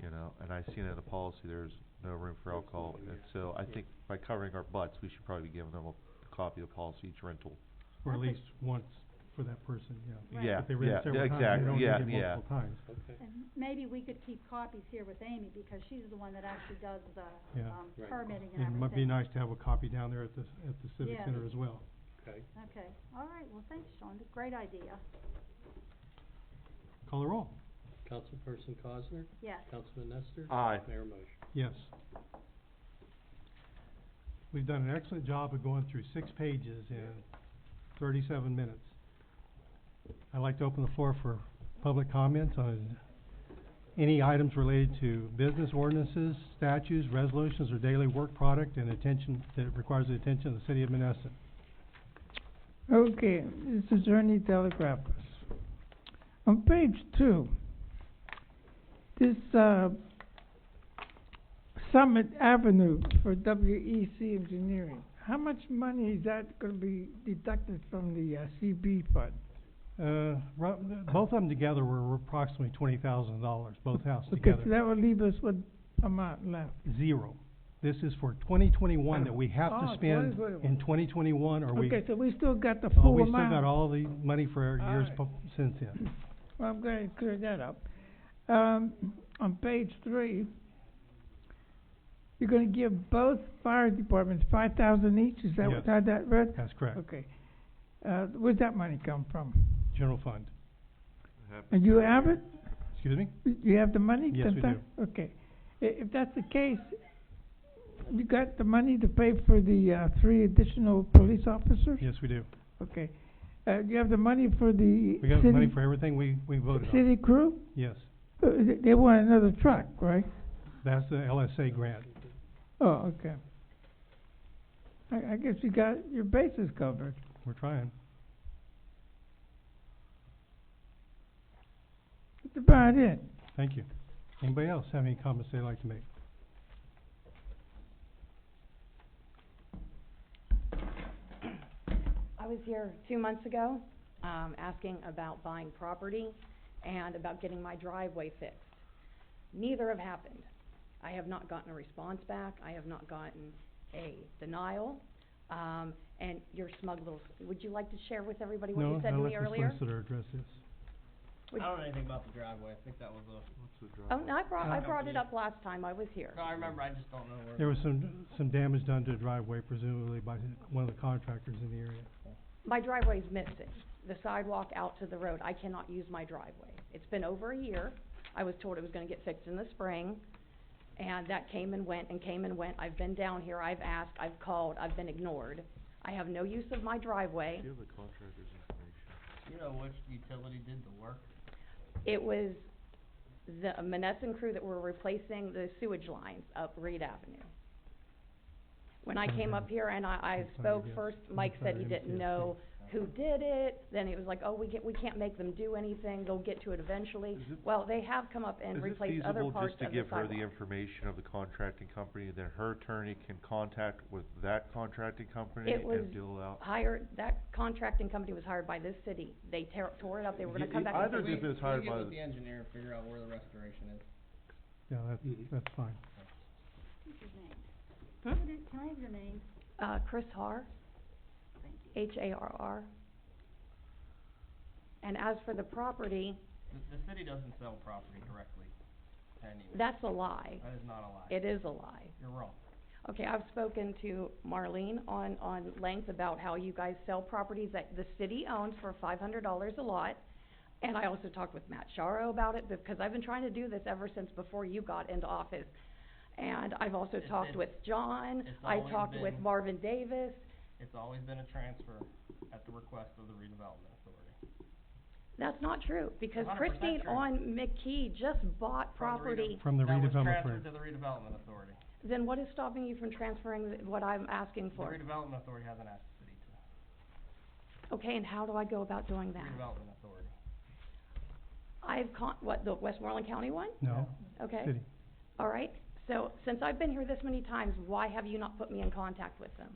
Speaker 4: you know, and I seen in the policy there's no room for alcohol, and so I think by covering our butts, we should probably be giving them a copy of the policy each rental.
Speaker 1: Or at
Speaker 3: That's
Speaker 1: least once for that person, yeah.
Speaker 3: Right.
Speaker 4: Yeah,
Speaker 1: If they rent
Speaker 4: yeah,
Speaker 1: it several times,
Speaker 4: exactly,
Speaker 1: they don't
Speaker 4: yeah,
Speaker 1: need it
Speaker 4: yeah.
Speaker 1: multiple times.
Speaker 7: Okay.
Speaker 3: And maybe we could keep copies here with Amy, because she's the one that actually does the,
Speaker 1: Yeah.
Speaker 7: Right.
Speaker 3: permitting and
Speaker 1: And it
Speaker 3: everything.
Speaker 1: might be nice to have a copy down there at the Civic
Speaker 3: Yeah.
Speaker 1: Center as well.
Speaker 7: Okay.
Speaker 3: Okay, all right, well, thanks, Sean, great idea.
Speaker 1: Call the roll.
Speaker 7: Councilperson Cosner?
Speaker 3: Yes.
Speaker 7: Councilman Nestor?
Speaker 4: Aye.
Speaker 7: Mayor Moser?
Speaker 1: Yes. We've done an excellent job of going through 6 pages in 37 minutes. I'd like to open the floor for public comments on any items related to business ordinances, statutes, resolutions, or daily work product and attention that requires the attention of the city of Monessen.
Speaker 5: Okay, this is Ernie Telegraphus. On page 2, this, Summit Avenue for WEC Engineering, how much money is that gonna be deducted from the, CB fund?
Speaker 1: Both of them together were approximately $20,000, both houses
Speaker 5: Okay,
Speaker 1: together.
Speaker 5: so that would leave us what amount left?
Speaker 1: 0. This is for 2021 that we have to
Speaker 5: Oh,
Speaker 1: spend
Speaker 5: 2021.
Speaker 1: in 2021, or we,
Speaker 5: Okay, so we still got the
Speaker 1: oh,
Speaker 5: full
Speaker 1: we
Speaker 5: amount?
Speaker 1: still got all the money for our
Speaker 5: All
Speaker 1: years
Speaker 5: right.
Speaker 1: since then.
Speaker 5: Well, I'm glad you cleared that up. On page 3, you're gonna give both fire departments 5,000 each, is that
Speaker 1: Yes.
Speaker 5: how that read?
Speaker 1: That's correct.
Speaker 5: Okay. Where'd that money come from?
Speaker 1: General fund.
Speaker 5: And you have it?
Speaker 1: Excuse me?
Speaker 5: You have the money?
Speaker 1: Yes, we do.
Speaker 5: Okay. If that's the case, you got the money to pay for the, 3 additional police officers?
Speaker 1: Yes, we do.
Speaker 5: Okay. You have the money for the
Speaker 1: We got money
Speaker 5: city,
Speaker 1: for everything we voted on.
Speaker 5: city crew?
Speaker 1: Yes.
Speaker 5: They want another truck, right?
Speaker 1: That's the LSA grant.
Speaker 5: Oh, okay. I guess you got your bases covered.
Speaker 1: We're trying.
Speaker 5: That's about it.
Speaker 1: Thank you. Anybody else have any comments they'd like to make?
Speaker 9: I was here 2 months ago, asking about buying property and about getting my driveway fixed. Neither have happened. I have not gotten a response back, I have not gotten a denial, and your smug little, would you like to share with everybody what you said to me
Speaker 1: No, I'll let
Speaker 9: earlier?
Speaker 1: the solicitor address this.
Speaker 6: I don't know anything about the driveway, I think that was
Speaker 9: Oh, no, I
Speaker 1: Uh,
Speaker 9: brought it up last time I was here.
Speaker 6: no, I remember, I just don't know where.
Speaker 1: There was some damage done to the driveway, presumably by one of the contractors in the area.
Speaker 9: My driveway's missing, the sidewalk out to the road, I cannot use my driveway. It's been over a year, I was told it was gonna get fixed in the spring, and that came and went and came and went. I've been down here, I've asked, I've called, I've been ignored. I have no use of my driveway.
Speaker 4: Do you have the contractor's information?
Speaker 6: You know which utility did the work?
Speaker 9: It was the Monessen crew that were replacing the sewage lines up Reed Avenue. When I came up here and I spoke first, Mike said he didn't know who did it, then it was like, oh, we can't make them do anything, they'll get to it eventually.
Speaker 4: Is it-
Speaker 9: Well, they have come up and replaced other parts of the
Speaker 4: Is it feasible just to give her the
Speaker 9: sidewalk.
Speaker 4: information of the contracting company, then her attorney can contact with that contracting company
Speaker 9: It was
Speaker 4: and deal out?
Speaker 9: that contracting company was hired by this city. They tore it up, they were gonna come back and
Speaker 4: Either
Speaker 9: say,
Speaker 4: if it was hired by
Speaker 6: Get with
Speaker 4: the,
Speaker 6: the engineer and figure out where the restoration is.
Speaker 1: Yeah, that's fine.
Speaker 3: What's your name?
Speaker 9: Hmm?
Speaker 3: Can I have your name?
Speaker 9: Chris Har,
Speaker 3: Thank you.
Speaker 9: Harr. And as for the property,
Speaker 6: The city doesn't sell property directly to anyone.
Speaker 9: that's a lie.
Speaker 6: That is not a lie.
Speaker 9: It is a lie.
Speaker 6: You're wrong.
Speaker 9: Okay, I've spoken to Marlene on length about how you guys sell properties that the city owns for $500 a lot. And I also talked with Matt Sharo about it, because I've been trying to do this ever since before you got into office. And I've also talked with John,
Speaker 6: it's
Speaker 9: I
Speaker 6: always
Speaker 9: talked with
Speaker 6: been-
Speaker 9: Marvin Davis.
Speaker 6: It's always been a transfer at the request of the redevelopment authority.
Speaker 9: That's not true, because
Speaker 6: 100%
Speaker 9: Christine
Speaker 6: true.
Speaker 9: on McKee just bought property.
Speaker 1: From the
Speaker 6: That was
Speaker 1: redevelopment
Speaker 6: transferred
Speaker 1: authority.
Speaker 6: to the redevelopment authority.
Speaker 9: Then what is stopping you from transferring what I'm asking
Speaker 6: The
Speaker 9: for?
Speaker 6: redevelopment authority hasn't asked the city to.
Speaker 9: Okay, and how do I go about doing that?
Speaker 6: Redevelopment authority.
Speaker 9: The Westmoreland County one?
Speaker 1: No,
Speaker 9: Okay.
Speaker 1: city.
Speaker 9: All right, so since I've been here this many times, why have you not put me in contact with them?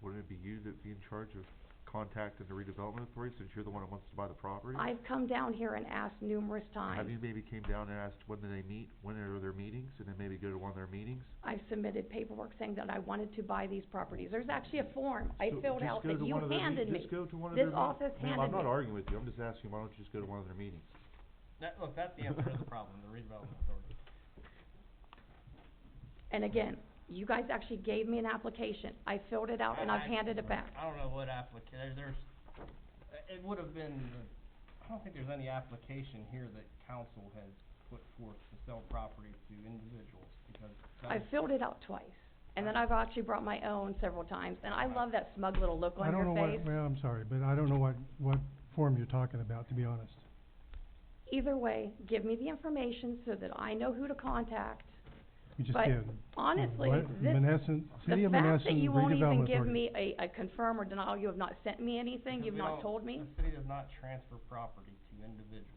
Speaker 4: wouldn't it be you that'd be in charge of contacting the redevelopment authority, since you're the one that wants to buy the property?
Speaker 9: I've come down here and asked numerous times.
Speaker 4: Have you maybe came down and asked when do they meet, when are their meetings, and then maybe go to one of their meetings?
Speaker 9: I've submitted paperwork saying that I wanted to buy these properties. There's actually a form I
Speaker 4: So
Speaker 9: filled
Speaker 4: just
Speaker 9: out
Speaker 4: go
Speaker 9: that
Speaker 4: to
Speaker 9: you
Speaker 4: one of their
Speaker 9: handed me.
Speaker 4: Just go to one of
Speaker 9: This
Speaker 4: their
Speaker 9: office
Speaker 4: Ma'am,
Speaker 9: handed
Speaker 4: I'm not
Speaker 9: me.
Speaker 4: arguing with you, I'm just asking, why don't you just go to one of their meetings?
Speaker 6: Look, that's the answer to the problem, the redevelopment authority.
Speaker 9: And again, you guys actually gave me an application. I filled it out and I've handed it back.
Speaker 6: I don't know what it would have been, I don't think there's any application here that council has put forth to sell property to individuals, because
Speaker 9: I filled it out twice. And then I've actually brought my own several times, and I love that smug little look
Speaker 1: I
Speaker 9: on
Speaker 1: don't
Speaker 9: your
Speaker 1: know
Speaker 9: face.
Speaker 1: well, I'm sorry, but I don't know what form you're talking about, to be honest.
Speaker 9: Either way, give me the information so that I know who to contact.
Speaker 1: You just
Speaker 9: But
Speaker 1: did.
Speaker 9: honestly,
Speaker 1: What-
Speaker 9: this,
Speaker 1: Monessen, City
Speaker 9: the
Speaker 1: of
Speaker 9: fact that
Speaker 1: Monessen
Speaker 9: you won't even
Speaker 1: redevelopment
Speaker 9: give
Speaker 1: authority.
Speaker 9: me a confirm or denial, you have not sent me anything,
Speaker 6: Because
Speaker 9: you've
Speaker 6: we
Speaker 9: not
Speaker 6: don't-
Speaker 9: told me.
Speaker 6: The city does not transfer property to individuals.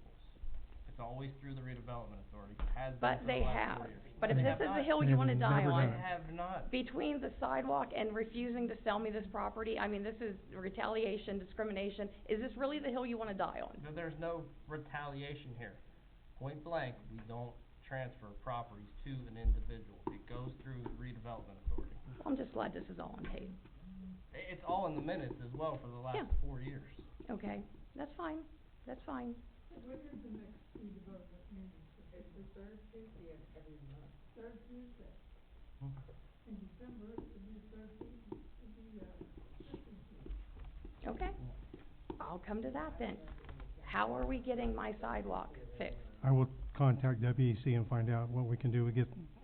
Speaker 6: It's always through the redevelopment authority, has been
Speaker 9: But
Speaker 6: for
Speaker 9: they
Speaker 6: the last
Speaker 9: have.
Speaker 6: 4 years.
Speaker 9: But if
Speaker 6: They
Speaker 9: this
Speaker 6: have
Speaker 9: is the
Speaker 6: not.
Speaker 9: hill
Speaker 1: They
Speaker 9: you wanna
Speaker 1: have
Speaker 9: die
Speaker 1: never
Speaker 9: on,
Speaker 1: done
Speaker 6: They have not.
Speaker 9: between the sidewalk and refusing to sell me this property, I mean, this is retaliation, discrimination. Is this really the hill you wanna die on?
Speaker 6: There's no retaliation here. Point blank, we don't transfer properties to an individual. It goes through the redevelopment authority.
Speaker 9: I'm just glad this is all on tape.
Speaker 6: It's all in the minutes as well for the last
Speaker 9: Yeah.
Speaker 6: 4 years.
Speaker 9: Okay, that's fine, that's fine.
Speaker 5: When is the next redevelopment meeting? It's the third Tuesday of every month. Third Tuesday. In December, it'll be the third Tuesday,
Speaker 9: Okay, I'll come to that then. How are we getting my sidewalk fixed?
Speaker 1: I will contact WEC and find out what we can do,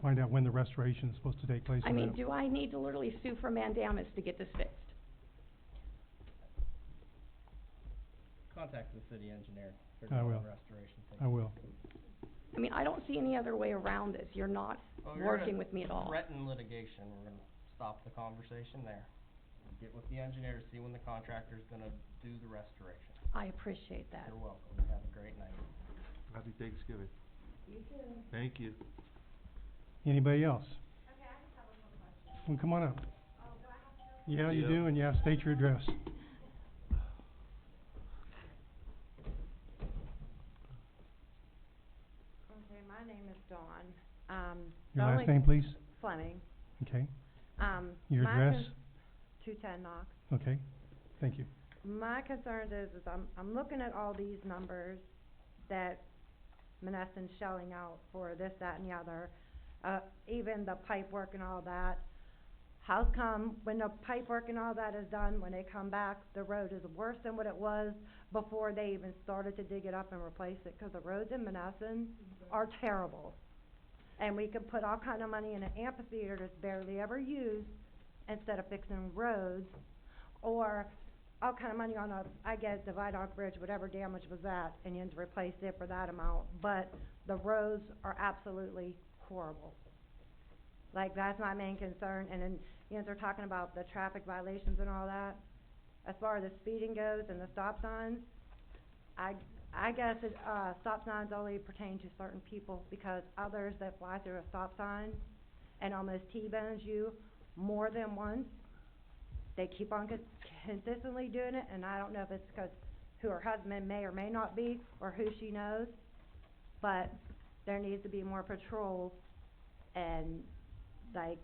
Speaker 1: find out when the restoration is supposed to take place
Speaker 9: I
Speaker 1: on
Speaker 9: mean,
Speaker 1: that.
Speaker 9: do I need to literally sue for mandamus to get this fixed?
Speaker 6: Contact the city engineer,
Speaker 1: I
Speaker 6: figure out
Speaker 1: will.
Speaker 6: the restoration thing.
Speaker 1: I will.
Speaker 9: I mean, I don't see any other way around this. You're not
Speaker 6: Well, you're
Speaker 9: working
Speaker 6: gonna
Speaker 9: with me at all.
Speaker 6: threaten litigation, we're gonna stop the conversation there. Get with the engineer to see when the contractor's gonna do the restoration.
Speaker 9: I appreciate that.
Speaker 6: You're welcome, you have a great night.
Speaker 4: Happy Thanksgiving.
Speaker 9: You too.
Speaker 4: Thank you.
Speaker 1: Anybody else? Well, come on up. Yeah, you
Speaker 4: Yeah.
Speaker 1: do, and yeah, state your address.
Speaker 10: Okay, my name is Dawn.
Speaker 1: Your last name, please?
Speaker 10: Fleming.
Speaker 1: Okay.
Speaker 10: Your
Speaker 1: Your address?
Speaker 10: 210 Knox.
Speaker 1: Okay, thank you.
Speaker 10: My concern is I'm looking at all these numbers that Monessen's shelling out for this, that, and the other, even the pipe work and all that. How come when the pipe work and all that is done, when they come back, the road is worse than what it was before they even started to dig it up and replace it? 'Cause the roads in Monessen are terrible. And we could put all kind of money in an amphitheater that's barely ever used instead of fixing roads, or all kind of money on the Vidoc Bridge, whatever damage was that, and you had to replace it for that amount, but the roads are absolutely horrible. Like, that's my main concern, and then, they're talking about the traffic violations and all that. As far as the speeding goes and the stop signs, I guess stop signs only pertain to certain people, because others that fly through a stop sign and almost T-bones you more than once, they keep on consistently doing it, and I don't know if it's 'cause who her husband may or may not be, or who she knows, but there needs to be more patrol and, like,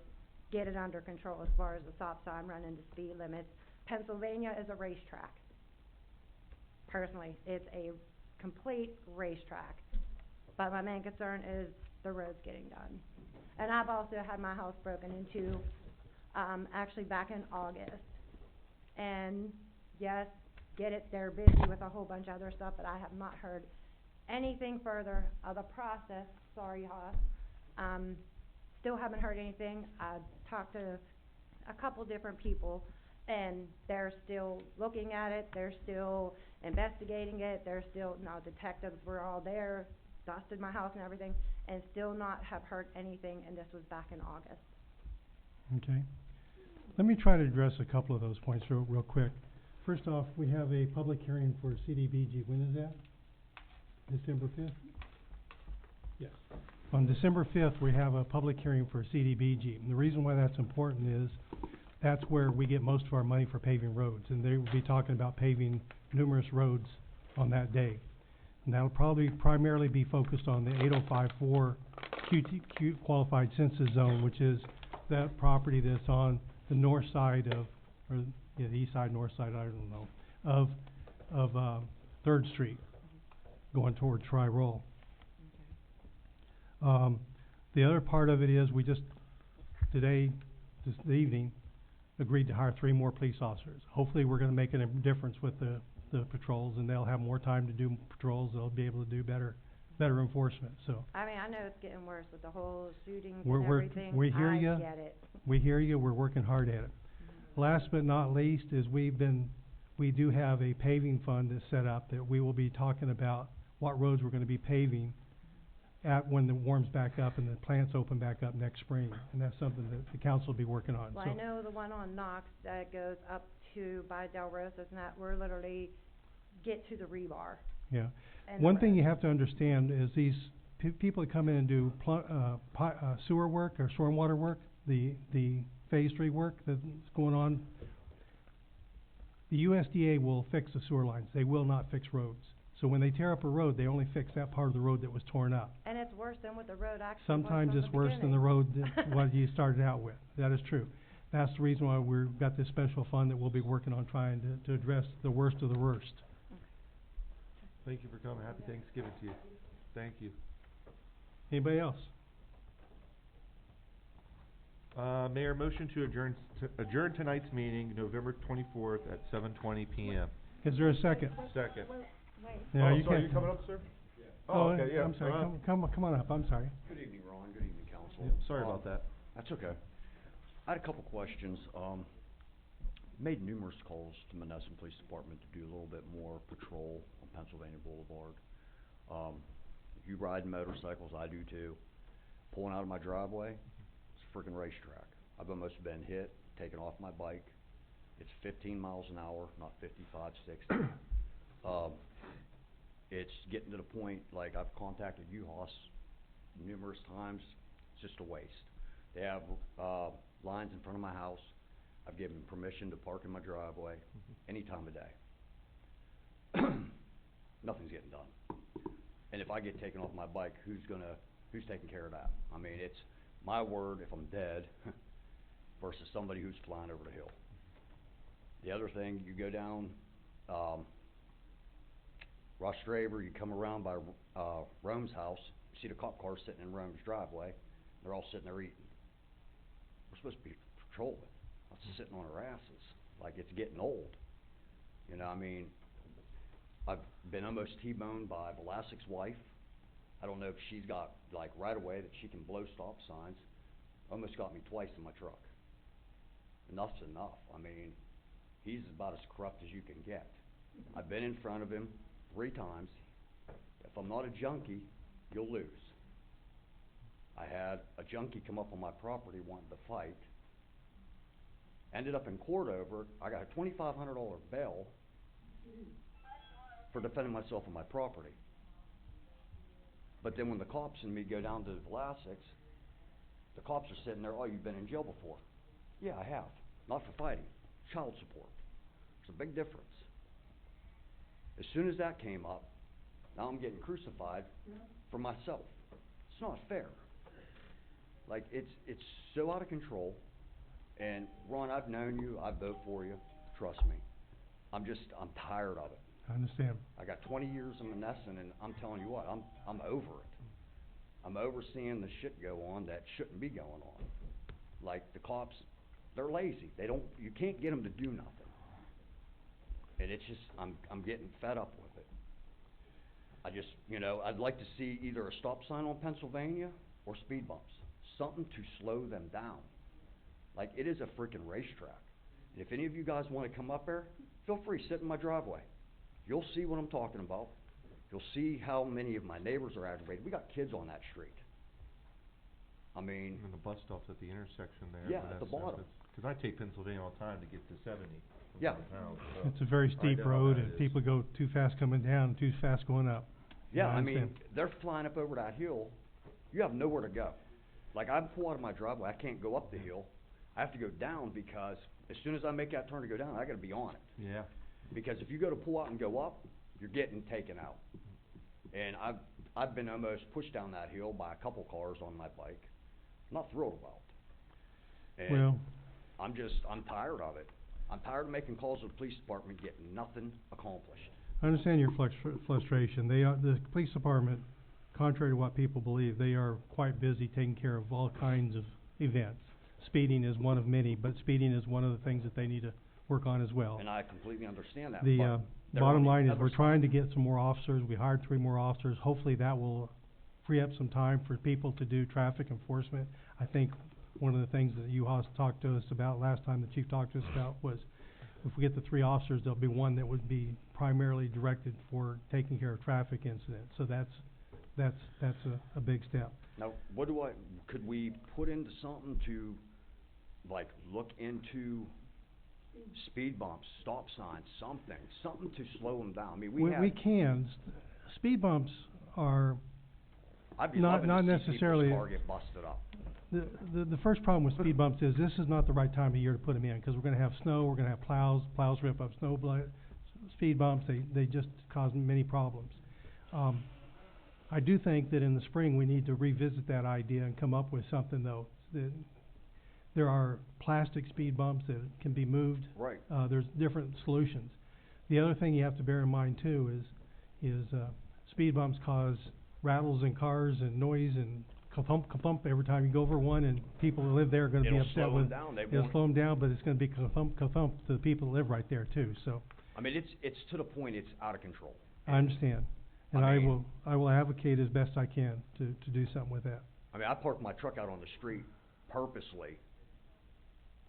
Speaker 10: get it under control as far as the stop sign running the speed limits. Pennsylvania is a racetrack. Personally, it's a complete racetrack. But my main concern is the roads getting done. And I've also had my house broken into, actually back in August. And yes, get it, they're busy with a whole bunch of other stuff, but I have not heard anything further of the process. Sorry, Hoss. Still haven't heard anything. I've talked to a couple different people, and they're still looking at it, they're still investigating it, detectives were all there, dusted my house and everything, and still not have heard anything, and this was back in August.
Speaker 1: Okay. Let me try to address a couple of those points real quick. First off, we have a public hearing for CDBG. When is that? December 5th? Yes. On December 5th, we have a public hearing for CDBG. And the reason why that's important is that's where we get most of our money for paving roads. And they will be talking about paving numerous roads on that day. And that'll probably primarily be focused on the 8054 QT qualified census zone, which is that property that's on the north side of, the east side, north side, I don't know, of 3rd Street, going toward Tri-Roll. The other part of it is we just, this evening, agreed to hire 3 more police officers. Hopefully, we're gonna make a difference with the patrols, and they'll have more time to do patrols, they'll be able to do better enforcement, so.
Speaker 10: I mean, I know it's getting worse with the whole shootings
Speaker 1: We
Speaker 10: and everything.
Speaker 1: hear ya.
Speaker 10: I get it.
Speaker 1: We hear you, we're working hard at it. Last but not least is we do have a paving fund that's set up that we will be talking about what roads we're gonna be paving when it warms back up and the plants open back up next spring. And that's something that the council will be working on,
Speaker 10: Well,
Speaker 1: so.
Speaker 10: I know the one on Knox that goes up to by Del Rosas and that, we're literally get to the rebar.
Speaker 1: Yeah.
Speaker 10: And
Speaker 1: One
Speaker 10: the
Speaker 1: thing you
Speaker 10: road.
Speaker 1: have to understand is these people that come in and do sewer work or stormwater work, the phase 3 work that's going on, the USDA will fix the sewer lines. They will not fix roads. So when they tear up a road, they only fix that part of the road that was torn up.
Speaker 10: And it's worse than what the road actually was
Speaker 1: Sometimes
Speaker 10: from
Speaker 1: it's
Speaker 10: the
Speaker 1: worse than the
Speaker 10: beginning.
Speaker 1: road that what you started out with. That is true. That's the reason why we've got this special fund that we'll be working on trying to address the worst of the worst.
Speaker 4: Thank you for coming. Happy Thanksgiving to you. Thank you.
Speaker 1: Anybody else?
Speaker 4: Mayor, motion to adjourn tonight's meeting, November 24th at 7:20 p.m.
Speaker 1: Is there a second?
Speaker 4: Second.
Speaker 10: Wait.
Speaker 1: Yeah,
Speaker 4: Oh,
Speaker 1: you
Speaker 4: sorry,
Speaker 1: can't.
Speaker 4: you coming up, sir?
Speaker 1: Oh,
Speaker 4: okay, yeah.
Speaker 1: I'm sorry. Come on up. I'm sorry.
Speaker 11: Good evening, Ron. Good evening, council.
Speaker 4: Yeah, sorry about that.
Speaker 11: That's okay. I had a couple questions. Made numerous calls to Monessen Police Department to do a little bit more patrol on Pennsylvania Boulevard. You ride motorcycles, I do too. Pulling out of my driveway, it's a freaking racetrack. I've almost been hit, taken off my bike. It's 15 miles an hour, not 55, 60. It's getting to the point, like, I've contacted UHOS numerous times, it's just a waste. They have, lines in front of my house. I've given them permission to park in my driveway any time of day. Nothing's getting done. And if I get taken off my bike, who's taking care of that? I mean, it's my word if I'm dead versus somebody who's flying over the hill. The other thing, you go down, Ross Draver, you come around by, Rome's house, you see the cop car sitting in Rome's driveway, they're all sitting there eating. We're supposed to be patrol it. Not sitting on our asses, like it's getting old. You know, I mean, I've been almost T-boned by Vlasik's wife. I don't know if she's got, like, right away that she can blow stop signs. Almost got me twice in my truck. Enough's enough. I mean, he's about as corrupt as you can get. I've been in front of him 3 times. If I'm not a junkie, you'll lose. I had a junkie come up on my property wanting to fight. Ended up in court over it. I got a $2,500 bail for defending myself on my property. But then when the cops and me go down to Vlasik's, the cops are sitting there, oh, you've been in jail before. Yeah, I have. Not for fighting. Child support. There's a big difference. As soon as that came up, now I'm getting crucified for myself. It's not fair. Like, it's so out of control. And Ron, I've known you, I vote for you, trust me. I'm tired of it.
Speaker 1: I understand.
Speaker 11: I got 20 years in Monessen, and I'm telling you what, I'm over it. I'm over seeing the shit go on that shouldn't be going on. Like, the cops, they're lazy. You can't get them to do nothing. And it's just, I'm getting fed up with it. I just, I'd like to see either a stop sign on Pennsylvania or speed bumps. Something to slow them down. Like, it is a freaking racetrack. And if any of you guys want to come up there, feel free, sit in my driveway. You'll see what I'm talking about. You'll see how many of my neighbors are aggravated. We got kids on that street. I mean...
Speaker 4: And the bus stops at the intersection there.
Speaker 11: Yeah, at the bottom.
Speaker 4: Because I take Pennsylvania all the time to get to 70.
Speaker 11: Yeah.
Speaker 4: Town, so
Speaker 1: It's a very
Speaker 4: I
Speaker 1: steep
Speaker 4: know how
Speaker 1: road,
Speaker 4: that
Speaker 1: and
Speaker 4: is.
Speaker 1: people go too fast coming down, too fast going up.
Speaker 11: Yeah,
Speaker 1: I
Speaker 11: I mean,
Speaker 1: understand.
Speaker 11: they're flying up over that hill. You have nowhere to go. Like, I pull out of my driveway, I can't go up the hill. I have to go down because as soon as I make that turn to go down, I gotta be on it.
Speaker 4: Yeah.
Speaker 11: Because if you go to pull out and go up, you're getting taken out. And I've been almost pushed down that hill by a couple cars on my bike. I'm not thrilled about it. And
Speaker 1: Well-
Speaker 11: I'm tired of it. I'm tired of making calls to the police department, getting nothing accomplished.
Speaker 1: I understand your frustration. The police department, contrary to what people believe, they are quite busy taking care of all kinds of events. Speeding is one of many, but speeding is one of the things that they need to work on as well.
Speaker 11: And I completely understand that.
Speaker 1: The
Speaker 11: but they're
Speaker 1: bottom
Speaker 11: on the
Speaker 1: line is
Speaker 11: other
Speaker 1: we're
Speaker 11: side.
Speaker 1: trying to get some more officers. We hired 3 more officers. Hopefully that will free up some time for people to do traffic enforcement. I think one of the things that you talked to us about last time, the chief talked to us about, was if we get the 3 officers, there'll be one that would be primarily directed for taking care of traffic incidents. So that's a big step.
Speaker 11: Now, could we put into something to, like, look into speed bumps, stop signs, something to slow them down? I mean,
Speaker 1: We can. Speed bumps are,
Speaker 11: I'd be
Speaker 1: not
Speaker 11: loving to see
Speaker 1: necessarily-
Speaker 11: people's car get busted up.
Speaker 1: the first problem with speed bumps is this is not the right time of year to put them in, because we're gonna have snow, we're gonna have plows rip up speed bumps, they just cause many problems. I do think that in the spring, we need to revisit that idea and come up with something, though. There are plastic speed bumps that can be moved.
Speaker 11: Right.
Speaker 1: There's different solutions. The other thing you have to bear in mind too is speed bumps cause rattles in cars and noise and ka-thump every time you go over one, and people who live there are gonna be
Speaker 11: It'll
Speaker 1: upset
Speaker 11: slow 'em
Speaker 1: with.
Speaker 11: down. They
Speaker 1: It'll
Speaker 11: won't-
Speaker 1: slow them down, but it's gonna be ka-thump to the people that live right there too, so.
Speaker 11: I mean, it's to the point it's out of control.
Speaker 1: I understand. And
Speaker 11: I
Speaker 1: I
Speaker 11: mean-
Speaker 1: will advocate as best I can to do something with that.
Speaker 11: I mean, I park my truck out on the street purposely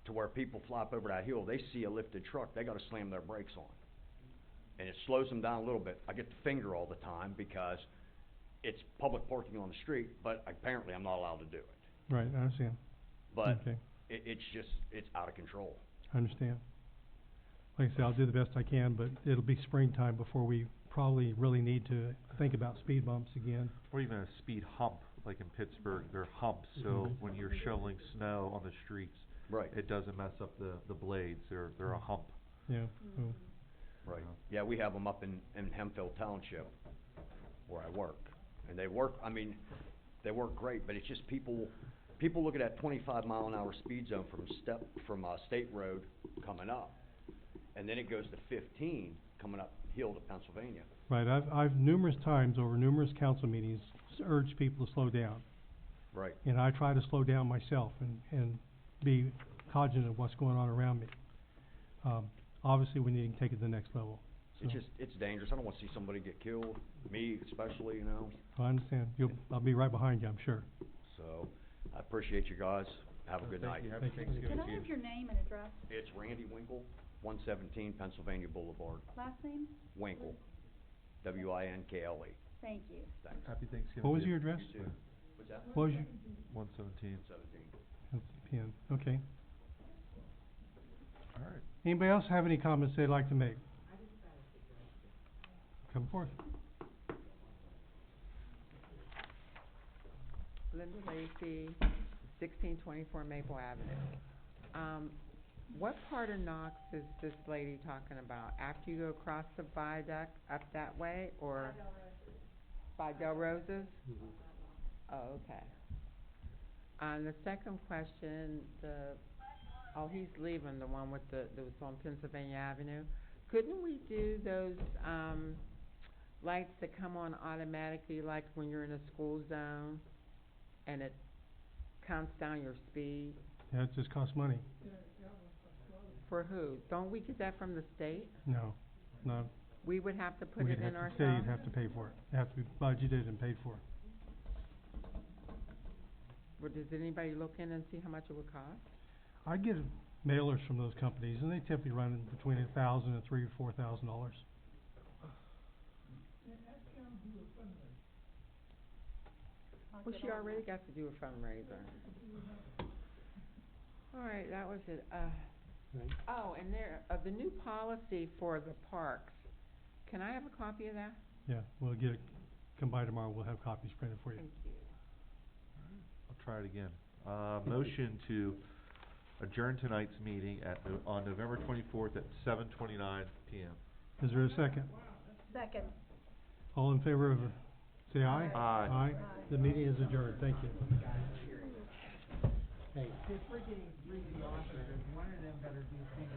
Speaker 11: to where people fly up over that hill, they see a lifted truck, they gotta slam their brakes on. And it slows them down a little bit. I get the finger all the time because it's public parking on the street, but apparently I'm not allowed to do it.
Speaker 1: Right, I understand.
Speaker 11: But
Speaker 1: Okay.
Speaker 11: it's out of control.
Speaker 1: I understand. Like I say, I'll do the best I can, but it'll be springtime before we probably really need to think about speed bumps again.
Speaker 4: Or even a speed hump, like in Pittsburgh, they're humps, so when you're shoveling snow on the streets,
Speaker 11: Right.
Speaker 4: it doesn't mess up the blades, they're a hump.
Speaker 1: Yeah, so,
Speaker 11: Right. Yeah, we have them up in Hemphill Township where I work. And they work great, but it's just people look at that 25-mile-an-hour speed zone from State Road coming up. And then it goes to 15 coming up hill to Pennsylvania.
Speaker 1: right, I've numerous times over numerous council meetings urged people to slow down.
Speaker 11: Right.
Speaker 1: And I try to slow down myself and be cognizant of what's going on around me. Obviously, we need to take it to the next level.
Speaker 11: It's
Speaker 1: So,
Speaker 11: just, it's dangerous. I don't wanna see somebody get killed, me especially, you know,
Speaker 1: I understand. I'll be right behind you, I'm sure.
Speaker 11: so I appreciate you guys. Have a good night.
Speaker 1: Thank you.
Speaker 3: Can I have your name and address,
Speaker 11: It's Randy Winkle, 117 Pennsylvania Boulevard.
Speaker 3: last name?
Speaker 11: Winkle, Winkle.
Speaker 3: Thank you.
Speaker 11: Thanks.
Speaker 4: Happy Thanksgiving.
Speaker 1: What was your address?
Speaker 11: You too. What's that?
Speaker 1: What was your,
Speaker 4: 117.
Speaker 11: 17.
Speaker 1: PN, okay.
Speaker 4: Alright.
Speaker 1: Anybody else have any comments they'd like to make? Come forth.
Speaker 12: Linda Lacy, 1624 Maple Avenue. What part of Knox is this lady talking about? After you go across the viaduct up that way, or? By Del Rosa's? Oh, okay. The second question, he's leaving, the one with that was on Pennsylvania Avenue. Couldn't we do those, lights that come on automatically, like when you're in a school zone, and it counts down your speed?
Speaker 1: Yeah, it just costs money.
Speaker 12: For who? Don't we get that from the state?
Speaker 1: No, no.
Speaker 12: We would have to put
Speaker 1: We'd
Speaker 12: it in
Speaker 1: have to
Speaker 12: ourselves?
Speaker 1: say you'd have to pay for it. It has to be budgeted and paid for.
Speaker 12: Well, does anybody look in and see how much it would cost?
Speaker 1: I get mailers from those companies, and they typically run between $1,000 and $3,000 or $4,000.
Speaker 12: Well, she already got to do a fundraiser. All right, that was it.
Speaker 7: Right.
Speaker 12: Oh, and the new policy for the parks, can I have a copy of that?
Speaker 1: Yeah, we'll get it, come by tomorrow, we'll have copies printed for you.
Speaker 12: Thank you.
Speaker 4: I'll try it again. Motion to adjourn tonight's meeting on November 24th at 7:29 PM.
Speaker 1: Is there a second?
Speaker 3: Second.
Speaker 1: All in favor of, say aye.
Speaker 4: Aye.
Speaker 1: Aye. The meeting is adjourned. Thank you.
Speaker 7: Hey.
Speaker 12: If we're getting 3 authors, one of them better do things